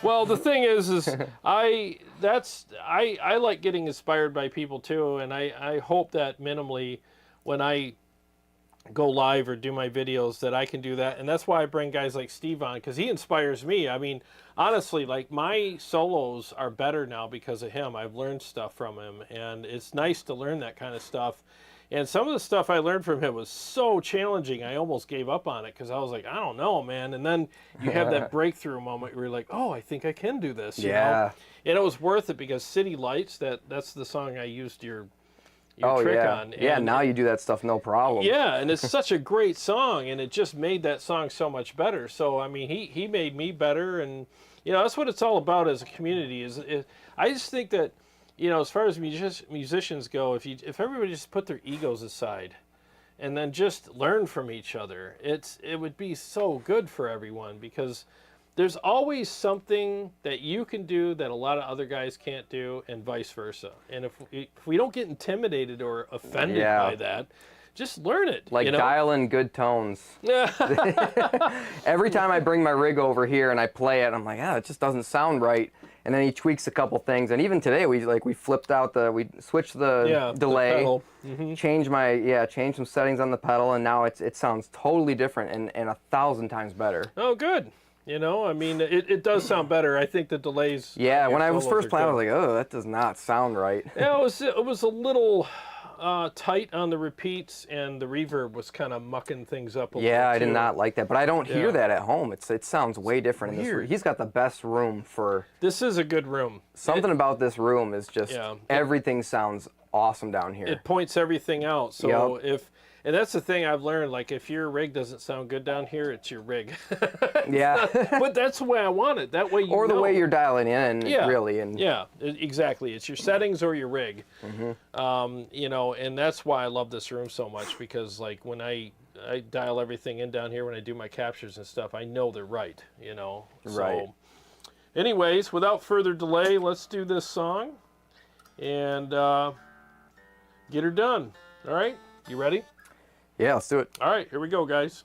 well, the thing is I like getting inspired by people too, and I hope that minimally when I go live or do my videos, that I can do that. And that's why I bring guys like Steve on, because he inspires me. I mean, honestly, like, my solos are better now because of him. I've learned stuff from him, and it's nice to learn that kind of stuff. And some of the stuff I learned from him was so challenging, I almost gave up on it, because I was like, I don't know, man. And then you have that breakthrough moment where you're like, oh, I think I can do this. You know? And it was worth it, because City Lights, that's the song I used your trick on. Yeah, now you do that stuff no problem. Yeah, and it's such a great song, and it just made that song so much better. So, I mean, he made me better, and, you know, that's what it's all about as a community. I just think that, you know, as far as musicians go, if everybody just put their egos aside and then just learn from each other, it would be so good for everyone, because there's always something that you can do that a lot of other guys can't do, and vice versa. And if we don't get intimidated or offended by that, just learn it. Like, you know? dial in good tones. Every time I bring my rig over here and I play it, I'm like, it just doesn't sound right. And then he tweaks a couple things. And even today, we flipped out we switched the delay, changed some settings on the pedal, and now it sounds totally different and 1,000 times better. Oh, good. You know, I mean, it does sound better. I think the delays. Yeah, when I was first playing, I was like, oh, that does not sound right. Yeah, it was a little tight on the repeats, and the reverb was kind of mucking things up a little. Yeah, I did not like that, but I don't hear that at home. It sounds way different in this room. He's got the best room for. This is a good room. Something about this room is just everything sounds awesome down here. It points everything out. So and that's the thing I've learned, like, if your rig doesn't sound good down here, it's your rig. But that's the way I want it. That way you Or the way you're dialing in, really. Yeah, exactly. It's your settings or your rig. You know, and that's why I love this room so much, because, like, when I dial everything in down here, when I do my captures and stuff, I know they're right, you know. So, anyways, without further delay, let's do this song and get her done. All right? You ready? Yeah, let's do it. All right, here we go, guys.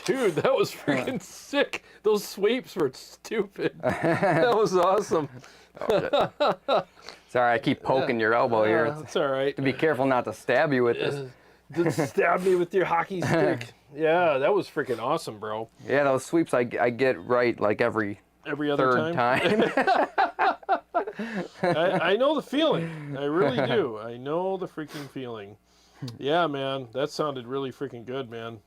Dude, that was freaking sick. Those sweeps were stupid. That was awesome. Sorry, I keep poking your elbow here. It's all right. To be careful not to stab you with this. Just stab me with your hockey stick. Yeah, that was freaking awesome, bro. Yeah, those sweeps I get right like every other third time. I know the feeling. I really do. I know the freaking feeling. Yeah, man. That sounded really freaking good, man.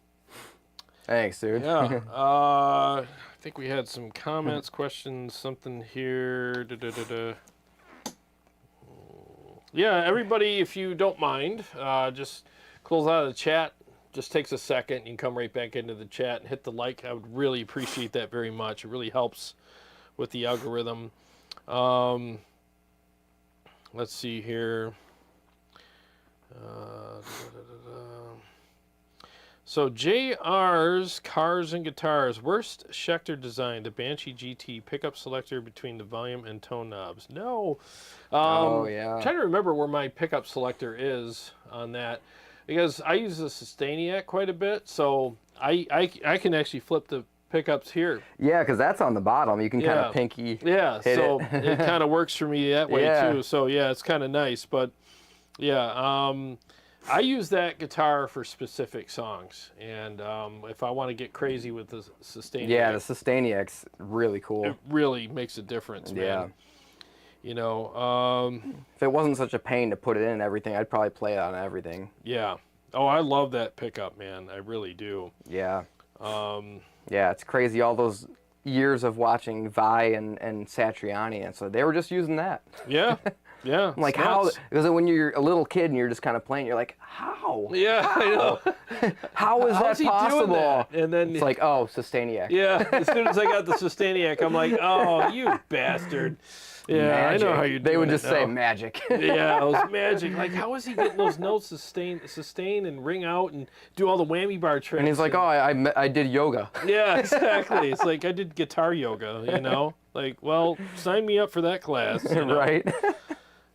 Thanks, dude. Yeah. think we had some comments, questions, something here. Yeah, everybody, if you don't mind, just close out of the chat. Just takes a second. You can come right back into the chat and hit the like. I would really appreciate that very much. It really helps with the algorithm. Let's see here. So JR's Cars and Guitars. Worst Schecter design, the Banshee GT pickup selector between the volume and tone knobs. No. Oh, yeah. I'm trying to remember where my pickup selector is on that. Because I use the Sustainiac quite a bit, so I can actually flip the pickups here. Yeah, because that's on the bottom. You can kind of pinky hit so it kind of works for me that way too. So yeah, it's kind of nice. But yeah, I use that guitar for specific songs, and if I want to get crazy with the Sustainiac. Yeah, the Sustainiac's really cool. It really makes a difference, man. Yeah. You know, if it wasn't such a pain to put it in and everything, I'd probably play it on everything. Yeah. Oh, I love that pickup, man. I really do. Yeah. Yeah, it's crazy. All those years of watching Vi and Satriani, and so they were just using that. Yeah. Yeah. I'm like, how? Because when you're a little kid and you're just kind of playing, you're like, how? Yeah, how? I know. How is that possible? That? And then it's like, oh, Sustainiac. Yeah. As soon as I got the Sustainiac, I'm like, oh, you bastard. Yeah, magic. I know how you're doing. They would just it say now. magic. Yeah, it was magic. Like, how is he getting those notes sustain and ring out and do all the whammy bar tricks? And he's like, oh, I did yoga. Yeah, exactly. It's like I did guitar yoga, you know? Like, well, sign me up for that class. You know? Right.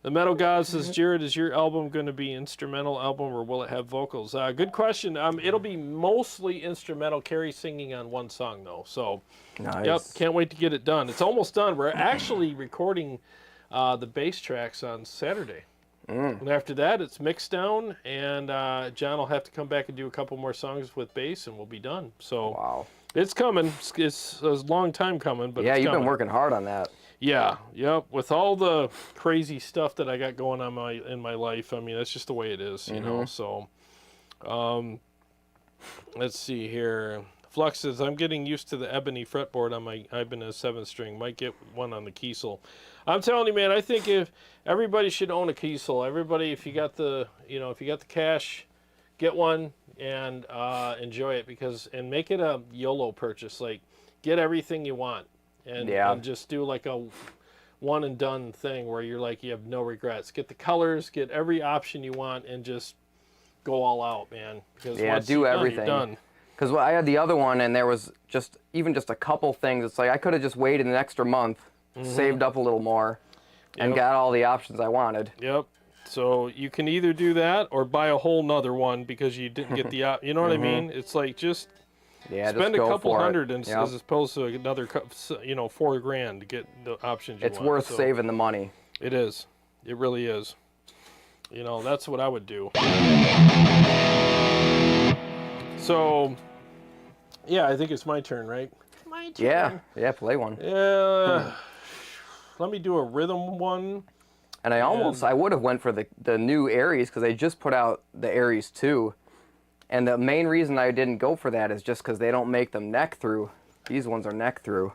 The Metal God says, Jarrod, is your album going to be instrumental album or will it have vocals? Good question. It'll be mostly instrumental. Carrie singing on one song, though. So, nice. Yep, can't wait to get it done. It's almost done. We're actually recording the bass tracks on Saturday. And after that, it's mixed down, and John will have to come back and do a couple more songs with bass, and we'll be done. So, wow. It's coming. It's a long time coming, but yeah, it's you've coming. Been working hard on that. Yeah, yep. With all the crazy stuff that I got going on in my life, I mean, that's just the way it is, you know. So, let's see here. Flux says, I'm getting used to the ebony fretboard on my Ibanez 7-string. Might get one on the Kiesel. I'm telling you, man, I think if everybody should own a Kiesel. Everybody, if you got the cash, get one and enjoy it and make it a YOLO purchase. Like, get everything you want. And just do like a one and done thing where you're like, you have no regrets. Get the colors, get every option you want, and just go all out, man. Because once do everything. You're done. Because I had the other one, and there was even just a couple things. It's like I could have just waited an extra month, saved up a little more, and got all the options I wanted. Yep. So you can either do that or buy a whole nother one because you didn't get the you know what I mean? It's like just. Yeah, spend just a couple hundred as opposed to another, $4,000 to get the options you want. It's worth saving the money. It is. It really is. You know, that's what I would do. So, yeah, I think it's my turn, right? My turn. Yeah, play one. Yeah. Let me do a rhythm one. And I would have went for the new Aries because they just put out the Aries 2. And the main reason I didn't go for that is just because they don't make them neck through. These ones are neck through.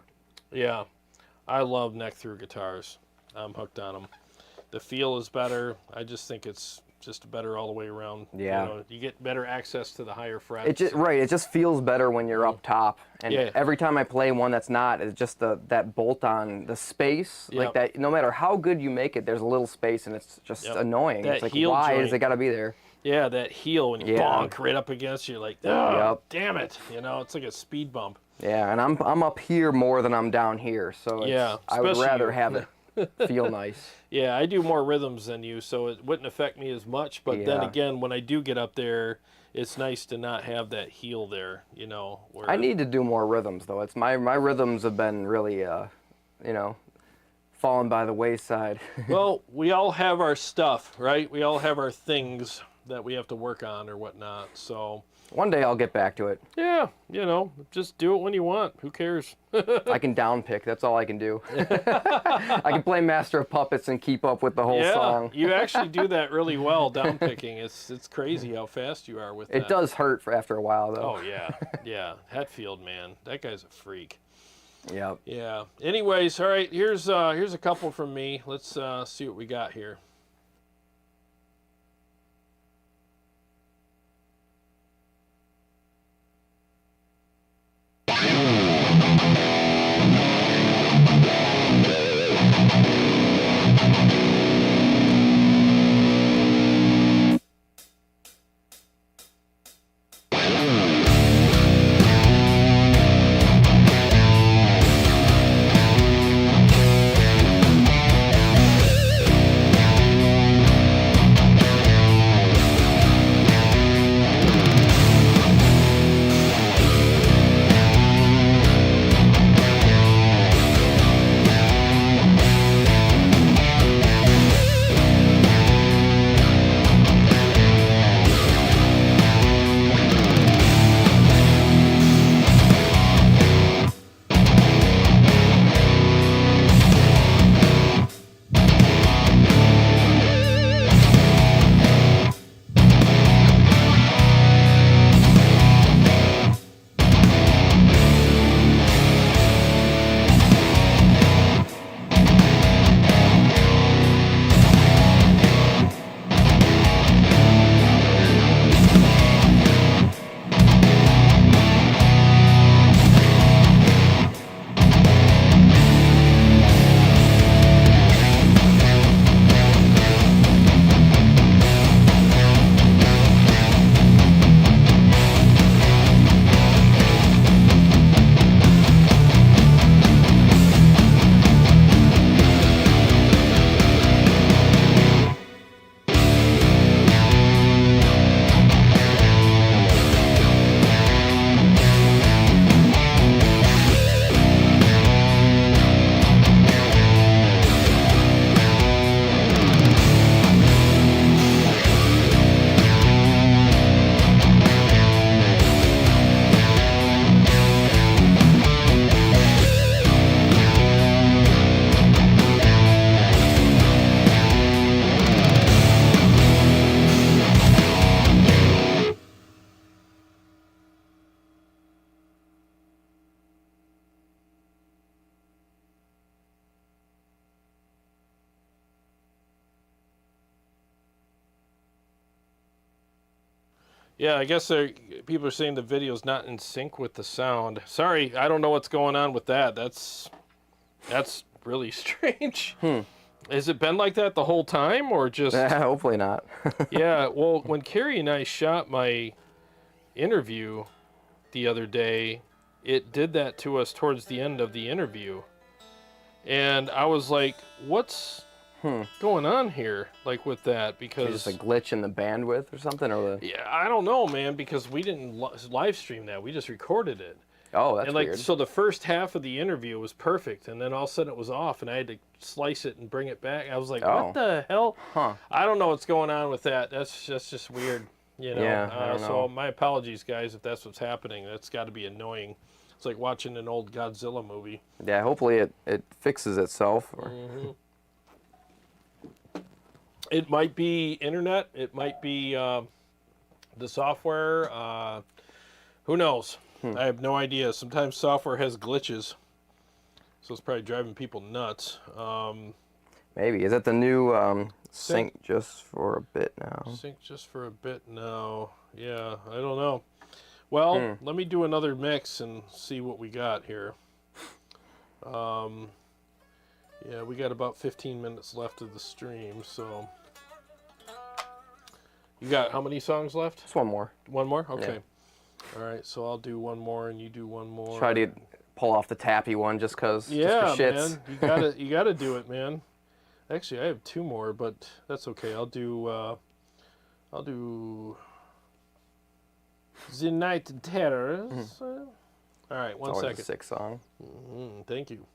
Yeah, I love neck through guitars. I'm hooked on them. The feel is better. I just think it's just better all the way around. Yeah. You get better access to the higher frets. It just feels better when you're up top. And every time I play one that's not, it's just that bolt on the space. Like that, no matter how good you make it, there's a little space and it's just annoying. That it's like, why has it got to be there? Yeah, that heel when you bonk right up against you, like, oh, damn it. It's like a speed bump. Yeah, and I'm up here more than I'm down here, so I would rather have it feel nice. Yeah, I do more rhythms than you, so it wouldn't affect me as much. But then again, when I do get up there, it's nice to not have that heel there, Where I need to do more rhythms, though. It's my rhythms have been really, fallen by the wayside. Well, we all have our stuff, right? We all have our things that we have to work on or whatnot. So one day I'll get back to it. Yeah, just do it when you want. Who cares? I can down pick. That's all I can do. I can play Master of Puppets and keep up with the whole song. You actually do that really well, down picking. It's crazy how fast you are with that. It does hurt after a while, though. Oh, yeah. Yeah. Hetfield, man. That guy's a freak. Yep. Yeah. Anyways, all right. Here's a couple from me. Let's see what we got here. Yeah, I guess people are saying the video's not in sync with the sound. Sorry, I don't know what's going on with that. That's really strange. Has it been like that the whole time, or just... Hopefully not. Yeah, well, when Carrie and I shot my interview the other day, it did that to us towards the end of the interview. And I was like, what's going on here, like, with that? Because... Just a glitch in the bandwidth or something? Or the... Yeah, I don't know, man, because we didn't live stream that. We just recorded it. Oh, that's and like weird. So the first half of the interview was perfect, and then all of a sudden it was off, and I had to slice it and bring it back. I was like, what the hell? I don't know what's going on with that. That's just weird, you know? Yeah, I don't know. So my apologies, guys, if that's what's happening. That's got to be annoying. It's like watching an old Godzilla movie. Yeah, hopefully it fixes itself. Or... It might be internet. It might be the software. Who knows? I have no idea. Sometimes software has glitches, so it's probably driving people nuts. Maybe. Is that the new sync just for a bit now? Sync just for a bit now. Yeah, I don't know. Well, let me do another mix and see what we got here. Yeah, we got about 15 minutes left of the stream, so... You got how many songs left? Just one more. One more? Okay. Yeah. All right, so I'll do one more and you do one more. Try to pull off the tappy one just because. Yeah, just for shits. man. You gotta do it, man. Actually, I have two more, but that's okay. I'll do The Night Terrors. All right, one second. It's a sick song. Thank you.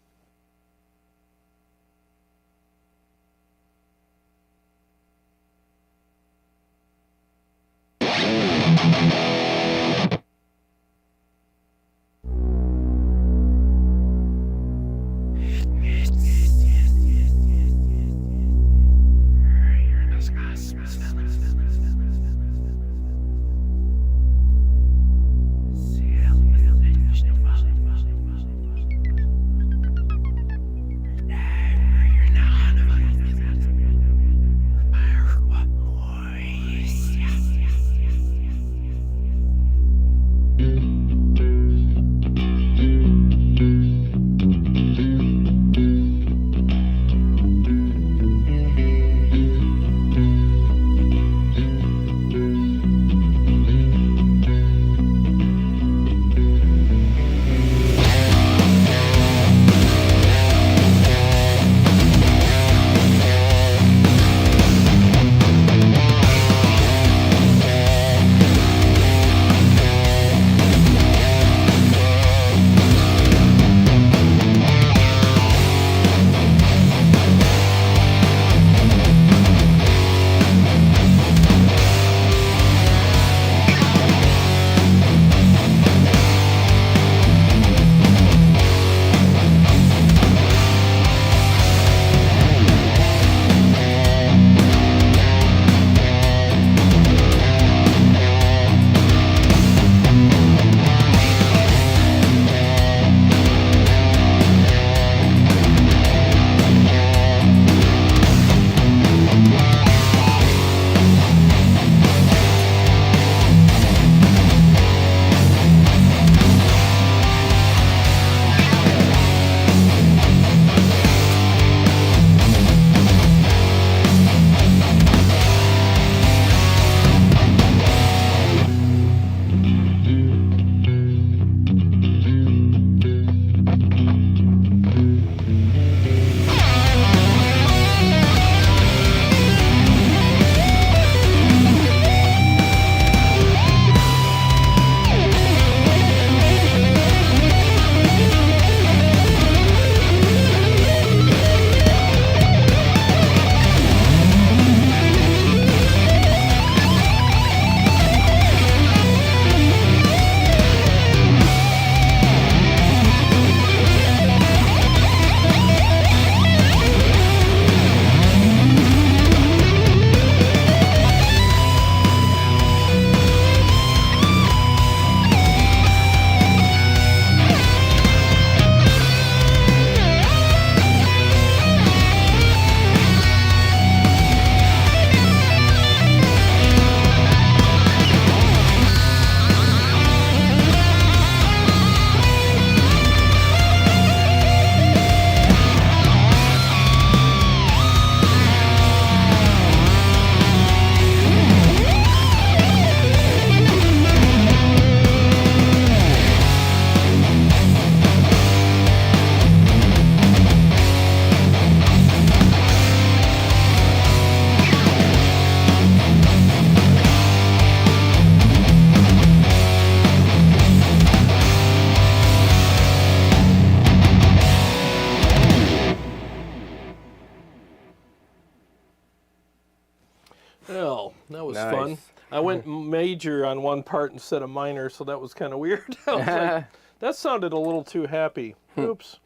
Well, that was Nice. fun. I went major on one part instead of minor, so that was kind of weird. I was like, that sounded a little too happy. Oops.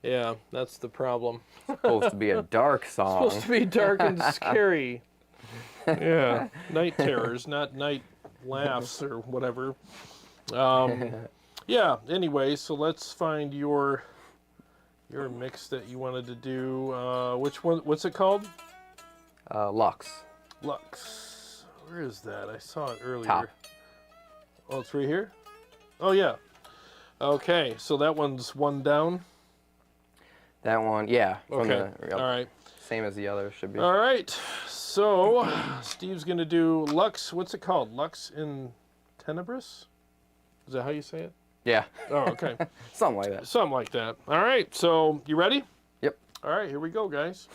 Yeah, that's the problem. Supposed to be a dark song. Supposed to be dark and scary. Yeah, night terrors, not night laughs or whatever. Yeah. Anyway, so let's find your mix that you wanted to do. Which one? What's it called? Lux. Lux. Where is that? I saw it earlier. Top. Oh, it's right here? Oh, yeah. Okay, so that one's one down? That one, yeah. Okay, all right. Same as the other, should be. All right, so Steve's going to do Lux. What's it called? Lux in Tenebris? Is that how you say it? Yeah. Oh, okay. Something like that. Something like that. All right, so you ready? Yep. All right, here we go, guys.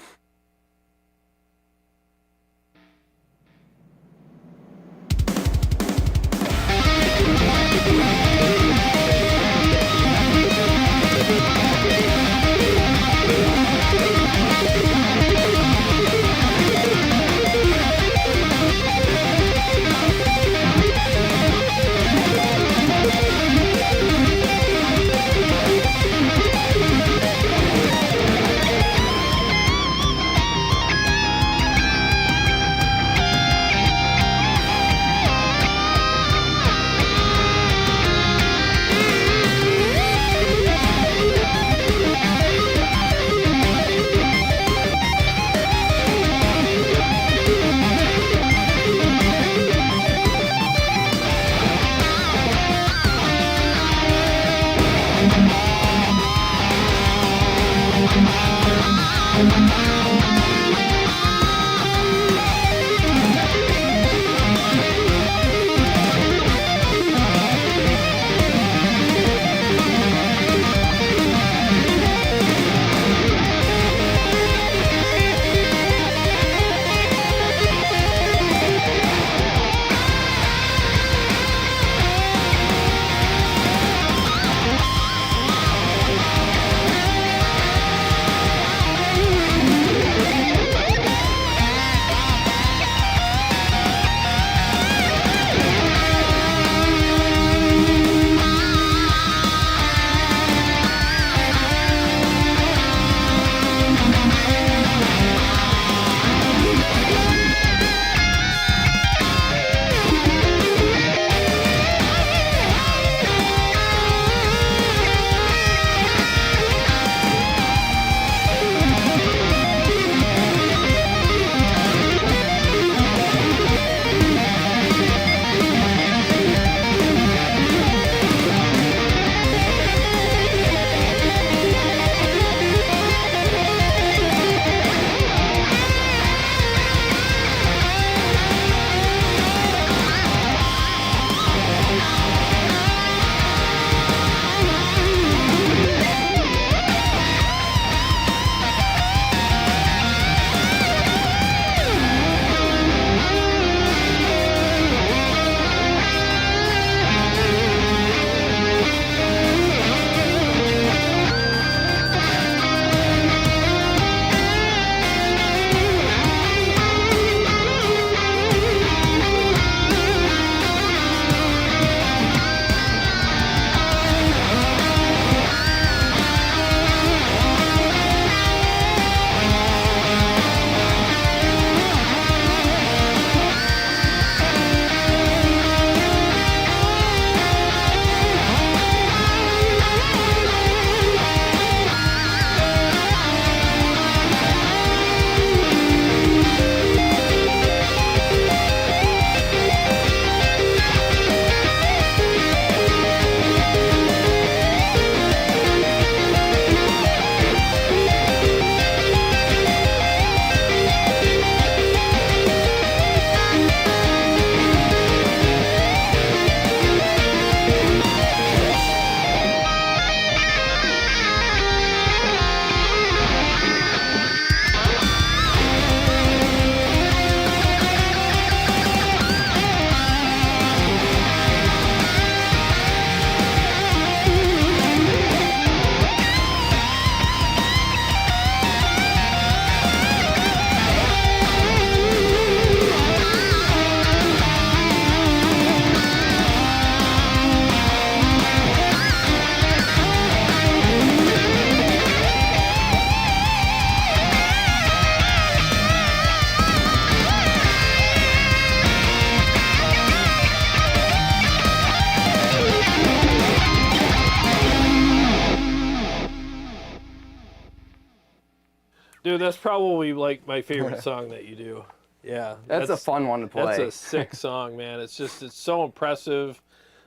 Dude, that's probably like my favorite song that you do. Yeah. That's a fun one to play. That's a sick song, man. It's so impressive.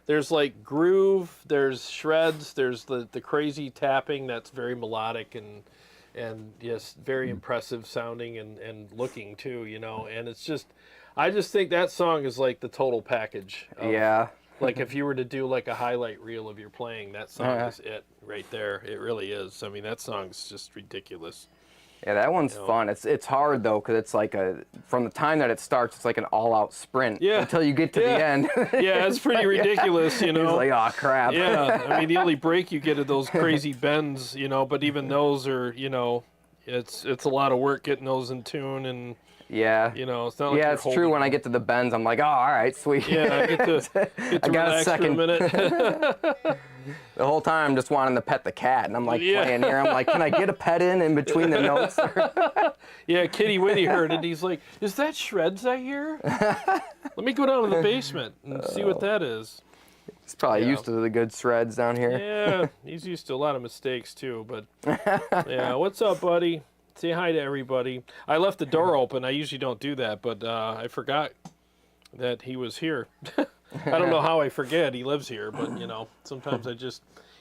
There's like groove, there's shreds, there's the crazy tapping that's very melodic and just very impressive sounding and looking too, you know. And it's just, I just think that song is like the total package. Yeah. Like if you were to do like a highlight reel of your playing, that song is it right there. It really is. I mean, that song's just ridiculous. Yeah, that one's fun. It's hard though, because it's like from the time that it starts, it's like an all-out sprint until you get to the end. Yeah, it's pretty ridiculous, you know. It's like, oh crap. Yeah, I mean the only break you get are those crazy bends, you know. But even those are, you know, it's a lot of work getting those in tune and. Yeah. You know, it's not like it's true. When I get to the bends, I'm like, oh, all right, sweet. Yeah, I get to I got relax a second. for a minute. The whole time I'm just wanting to pet the cat, and I'm like playing here. I'm like, can I get a pet in between the notes? Yeah, Kitty Witty heard it. He's like, is that shreds I hear? Let me go down to the basement and see what that is. He's probably used to the good shreds down here. Yeah, he's used to a lot of mistakes too. But yeah, what's up, buddy? Say hi to everybody. I left the door open. I usually don't do that, but I forgot that he was here. I don't know how I forget. He lives here, but, you know, sometimes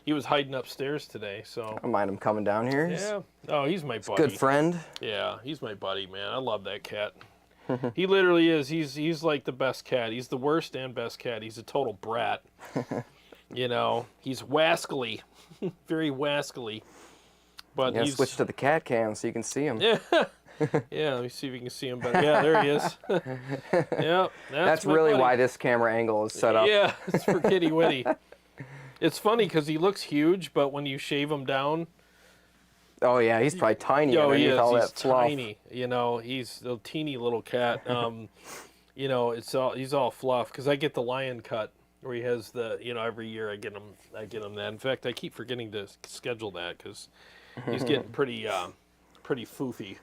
he was hiding upstairs today, so. I don't mind him coming down here. Yeah. Oh, he's my buddy. Good friend. Yeah, he's my buddy, man. I love that cat. He literally is. He's like the best cat. He's the worst and best cat. He's a total brat. You know, he's wascally. Very wascally. But yeah, switch to the cat cam so you can see him. Yeah. Yeah, let me see if you can see him better. Yeah, there he is. Yeah, that's really why this camera angle is set up. Yeah, it's for Kitty Witty. It's funny because he looks huge, but when you shave him down... Oh, yeah, he's probably tiny underneath all that fluff. He's tiny. You know, he's a teeny little cat. You know, he's all fluff because I get the lion cut where he has the, you know, every year I get him that. In fact, I keep forgetting to schedule that because... He's getting pretty foofy.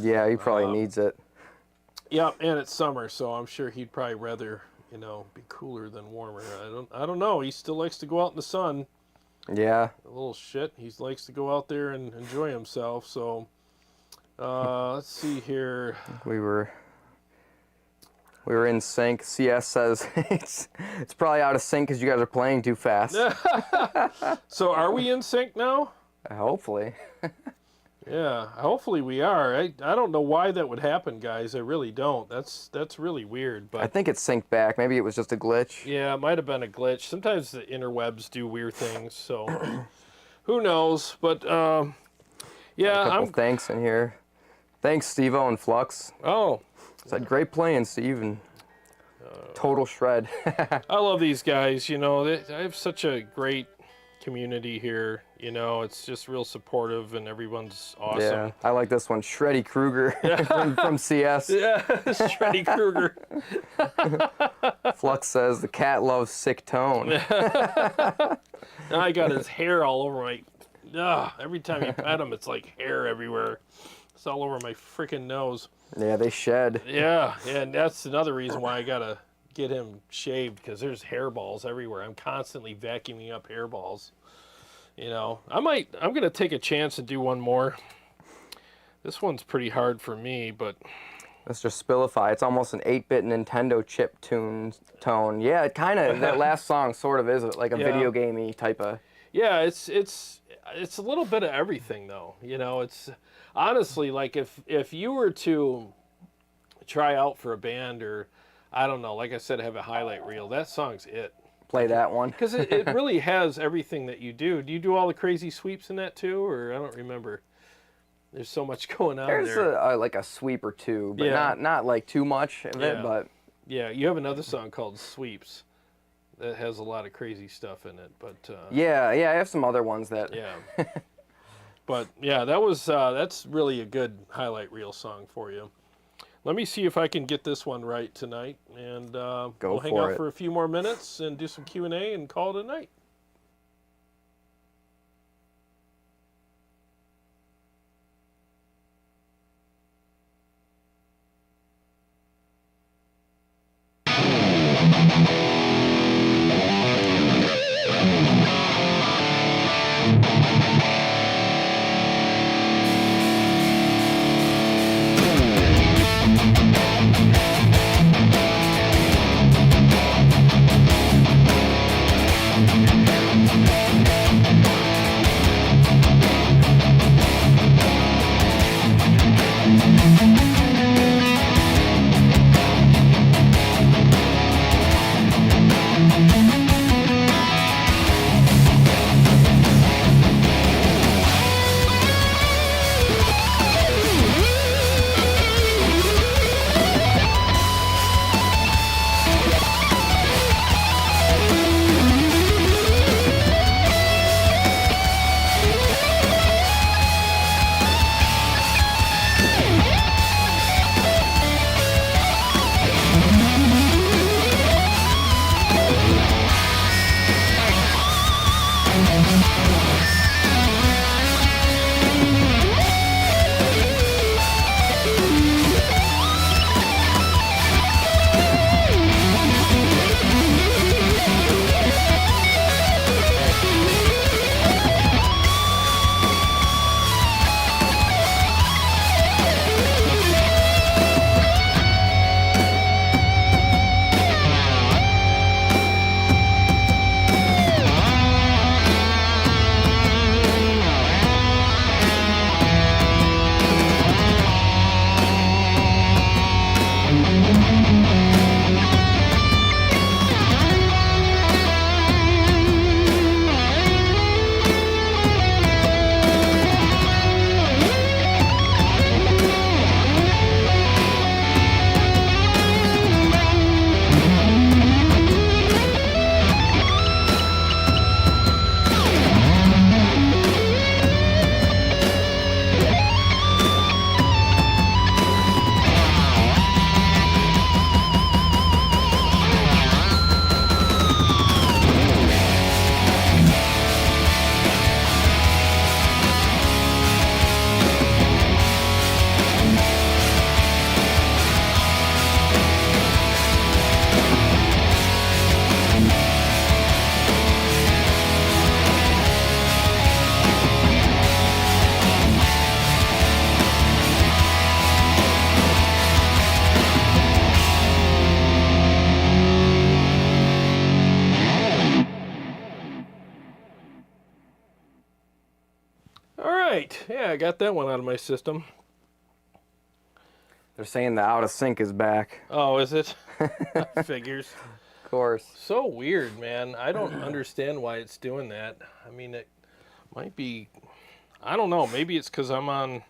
Yeah, he probably needs it. Yeah, and it's summer, so I'm sure he'd probably rather, you know, be cooler than warmer. I don't know. He still likes to go out in the sun. Yeah. A little shit. He likes to go out there and enjoy himself. So, let's see here. We were in sync. CS says it's probably out of sync because you guys are playing too fast. So, are we in sync now? Hopefully. Yeah, hopefully we are. I don't know why that would happen, guys. I really don't. That's really weird. But I think it's synced back. Maybe it was just a glitch. Yeah, it might have been a glitch. Sometimes the interwebs do weird things, so who knows? But yeah, a couple thanks in here. Thanks, Steve-O and Flux. Oh, said great playing, Steve, and total shred. I love these guys. You know, I have such a great community here. You know, it's just real supportive and everyone's awesome. Yeah, I like this one, Shreddy Krueger from CS. Yeah, Shreddy Krueger. Flux says the cat loves sick tone. Now I got his hair all over my. Every time you pet him, it's like hair everywhere. It's all over my freaking nose. Yeah, they shed. Yeah, and that's another reason why I gotta get him shaved because there's hairballs everywhere. I'm constantly vacuuming up hairballs. You know, I'm gonna take a chance and do one more. This one's pretty hard for me, but let's just spillify. It's almost an 8-bit Nintendo chip tone. Yeah, it kind of that last song sort of is like a video gamey type of. Yeah, it's a little bit of everything though. You know, it's honestly like if you were to try out for a band or I don't know, like I said, have a highlight reel, that song's it. Play that one. Because it really has everything that you do. Do you do all the crazy sweeps in that too, or I don't remember? There's so much going on there. There's like a sweep or two, but not like too much of it. But yeah, you have another song called Sweeps that has a lot of crazy stuff in it. But yeah, I have some other ones that. Yeah. But yeah, that's really a good highlight reel song for you. Let me see if I can get this one right tonight, and we'll hang out for a few more minutes and do some Q&A and call it a night. Yeah, I got that one out of my system. They're saying the out of sync is back. Oh, is it? Figures. Of course. So weird, man. I don't understand why it's doing that. I mean, it might be, I don't know. Maybe it's because I'm on,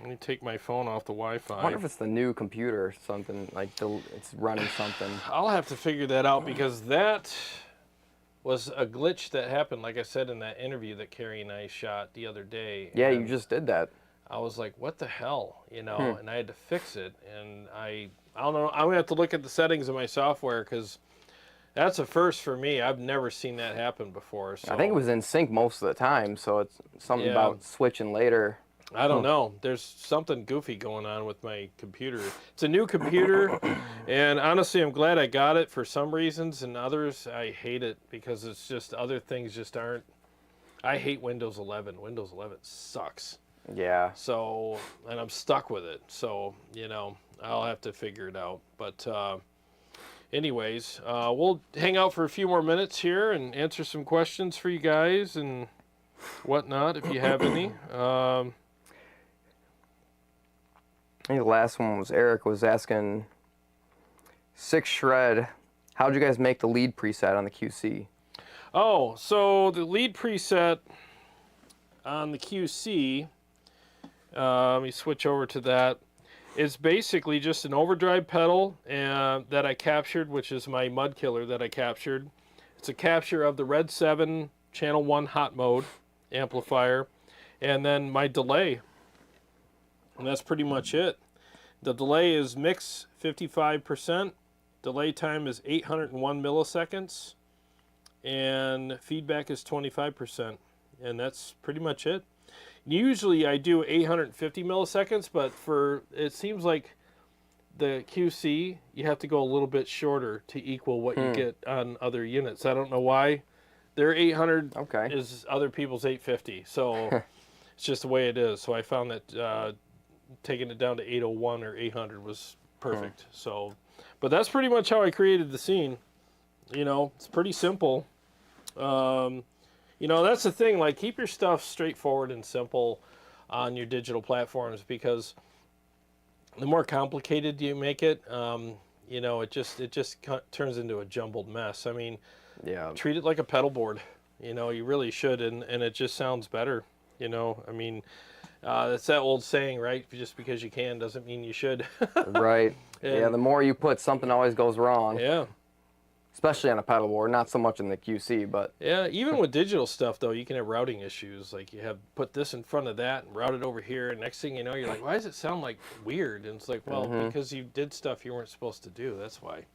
let me take my phone off the Wi-Fi. I wonder if it's the new computer or something, like it's running something. I'll have to figure that out because that was a glitch that happened, like I said, in that interview that Carrie and I shot the other day. Yeah, you just did that. I was like, what the hell, you know, and I had to fix it. And I don't know, I'm going to have to look at the settings of my software because that's a first for me. I've never seen that happen before. So. I think it was in sync most of the time, so it's something about switching later. I don't know. There's something goofy going on with my computer. It's a new computer, and honestly, I'm glad I got it for some reasons, and others, I hate it because it's just other things just aren't. I hate Windows 11. Windows 11 sucks. Yeah. So, and I'm stuck with it. So, you know, I'll have to figure it out. But anyways, we'll hang out for a few more minutes here and answer some questions for you guys and whatnot if you have any. I think the last one was Eric was asking 6 shred. How'd you guys make the lead preset on the QC? Oh, so the lead preset on the QC, let me switch over to that. It's basically just an overdrive pedal that I captured, which is my mud killer that I captured. It's a capture of the Red 7 channel 1 hot mode amplifier, and then my delay. And that's pretty much it. The delay is mix 55%. Delay time is 801 milliseconds. And feedback is 25%. And that's pretty much it. Usually I do 850 milliseconds, but it seems like the QC, you have to go a little bit shorter to equal what you get on other units. I don't know why. Their 800 is other people's 850. So it's just the way it is. So I found that taking it down to 801 or 800 was perfect. So, but that's pretty much how I created the scene. You know, it's pretty simple. You know, that's the thing, like, keep your stuff straightforward and simple on your digital platforms, because the more complicated you make it, you know, it just turns into a jumbled mess. I mean, treat it like a pedal board. You know, you really should, and it just sounds better. You know, I mean, that's that old saying, right? Just because you can doesn't mean you should. Right. Yeah, the more you put, something always goes wrong. Yeah. Especially on a pedal board, not so much in the QC, but... Yeah, even with digital stuff, though, you can have routing issues. Like, you have put this in front of that and route it over here, and next thing you know, you're like, why does it sound like weird? And it's like, well, because you did stuff you weren't supposed to do. That's why,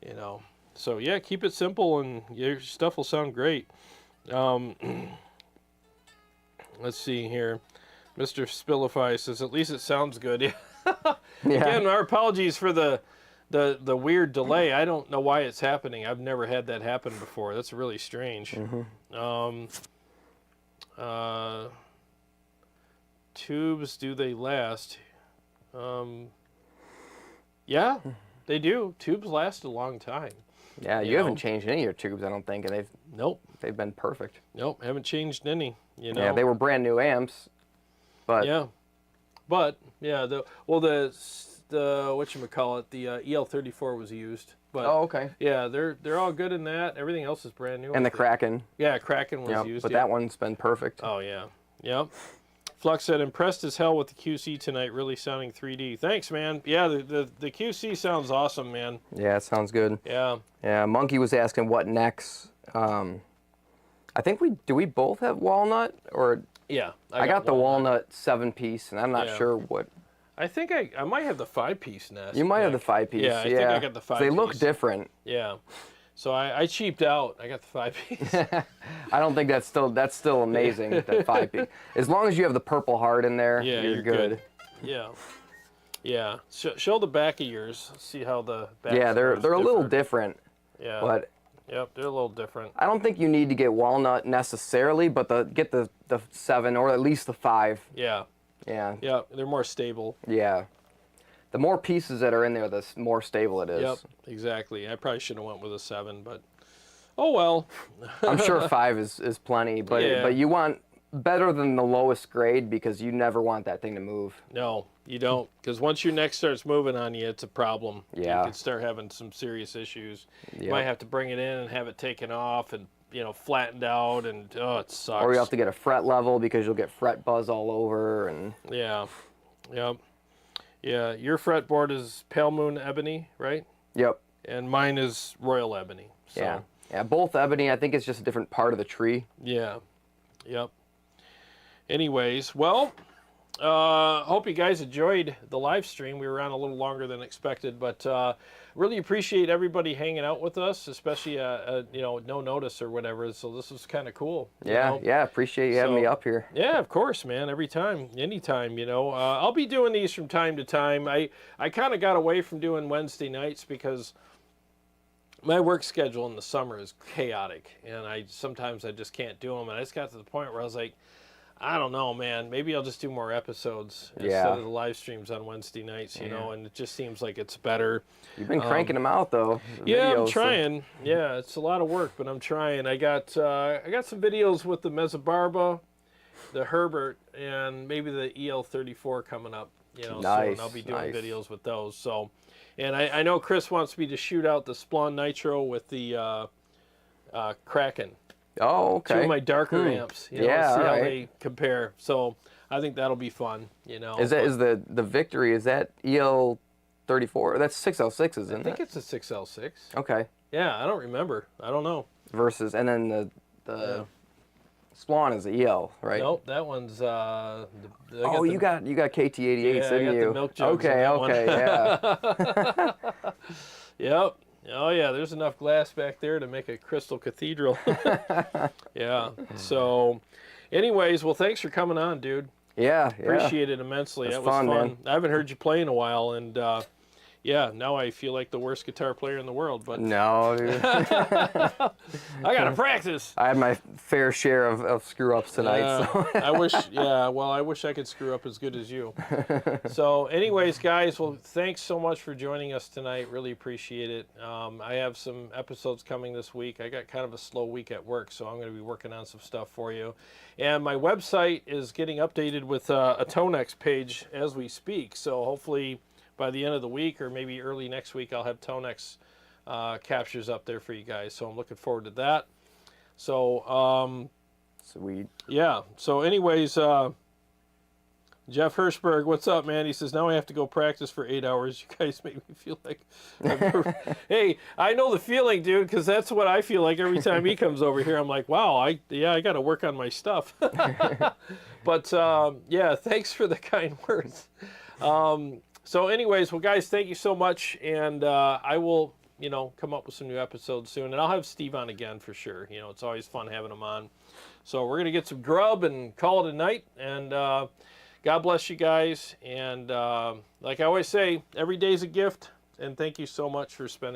you know. So, yeah, keep it simple, and your stuff will sound great. Let's see here. Mr. Spillify says, at least it sounds good. Yeah. Again, our apologies for the weird delay. I don't know why it's happening. I've never had that happen before. That's really strange. Tubes, do they last? Yeah, they do. Tubes last a long time. Yeah, you haven't changed any of your tubes, I don't think, and they've been perfect. Nope, haven't changed any. You know. Yeah, they were brand new amps, but yeah, the whatchamacallit, the EL34 was used. But yeah, they're all good in that. Everything else is brand new. And the Kraken. Yeah, Kraken was used. But that one's been perfect. Oh yeah, yep. Flux said, impressed as hell with the QC tonight, really sounding 3D. Thanks, man. Yeah, the QC sounds awesome, man. Yeah, it sounds good. Yeah. Yeah, Monkey was asking what necks. I think we both have walnut, or yeah, I got the walnut 7-piece, and I'm not sure what. I think I might have the 5-piece nest. You might have the 5-piece. Yeah, I think I got the 5-piece. They look different. Yeah. So I cheaped out. I got the 5-piece. I don't think that's still amazing, that 5-piece. As long as you have the Purple Heart in there, you're good. Yeah. Yeah. Show the back of yours. See how the back. Yeah, they're a little different. Yeah. But yep, they're a little different. I don't think you need to get walnut necessarily, but get the 7 or at least the 5. Yeah. Yeah. Yeah, they're more stable. Yeah. The more pieces that are in there, the more stable it is. Yep, exactly. I probably should have went with a 7, but oh well. I'm sure 5 is plenty, but you want better than the lowest grade because you never want that thing to move. No, you don't, because once your neck starts moving on you, it's a problem. Yeah. You can start having some serious issues. Yep. You might have to bring it in and have it taken off and, you know, flattened out, and oh, it sucks. Or you have to get a fret level because you'll get fret buzz all over. And yeah, yep, yeah. Your fretboard is Pale Moon Ebony, right? Yep. And mine is Royal Ebony. So. Yeah. Yeah, both ebony. I think it's just a different part of the tree. Yeah. Yep. Anyways, well, hope you guys enjoyed the live stream. We were on a little longer than expected, but really appreciate everybody hanging out with us, especially you know, no notice or whatever. So this was kind of cool. Yeah, know? yeah. Appreciate you having me up here. Yeah, of course, man. Every time, anytime. You know, I'll be doing these from time to time. I kind of got away from doing Wednesday nights because my work schedule in the summer is chaotic, and sometimes I just can't do them. And I just got to the point where I was like, I don't know, man. Maybe I'll just do more episodes instead of the live streams on Wednesday nights, you know, and it just seems like it's better. You've been cranking them out, though. Yeah, videos, I'm trying. So. Yeah, it's a lot of work, but I'm trying. I got some videos with the Mesobarba, the Herbert, and maybe the EL34 coming up, you know, nice, soon. I'll be doing videos with those. So, and I know Chris wants me to shoot out the Splon Nitro with the Kraken. Oh, okay. 2 of my darker amps, you know, yeah, see how they compare. So I think that'll be fun, you know. Is the Victory, is that EL34? That's 6L6, isn't it? I think it's a 6L6. Okay. Yeah, I don't remember. I don't know. Versus, and then the Splon is the EL, right? Nope, that one's oh, you got KT88, yeah, didn't I got you? the milk jugs okay, on that okay, yeah. Yep. Oh yeah, there's enough glass back there to make a crystal cathedral. Yeah. So, anyways, well, thanks for coming on, dude. Yeah. Appreciate it immensely. That was fun. Man. I haven't heard you play in a while, and yeah, now I feel like the worst guitar player in the world. But no, dude. I gotta practice. I had my fair share of screw ups tonight. So. I wish. Yeah. Well, I wish I could screw up as good as you. So, anyways, guys, well, thanks so much for joining us tonight. Really appreciate it. I have some episodes coming this week. I got kind of a slow week at work, so I'm going to be working on some stuff for you. And my website is getting updated with a Tonex page as we speak. So hopefully by the end of the week or maybe early next week, I'll have Tonex captures up there for you guys. So I'm looking forward to that. So, sweet. Yeah. So anyways, Jeff Hirschberg, what's up, man? He says, now I have to go practice for 8 hours. You guys make me feel like... Hey, I know the feeling, dude, because that's what I feel like every time he comes over here. I'm like, wow, I got to work on my stuff. But, yeah, thanks for the kind words. So anyways, well, guys, thank you so much. And I will, you know, come up with some new episodes soon. And I'll have Steve on again for sure. You know, it's always fun having him on. So we're going to get some grub and call it a night. And God bless you guys. And like I always say, every day's a gift. And thank you so much for spending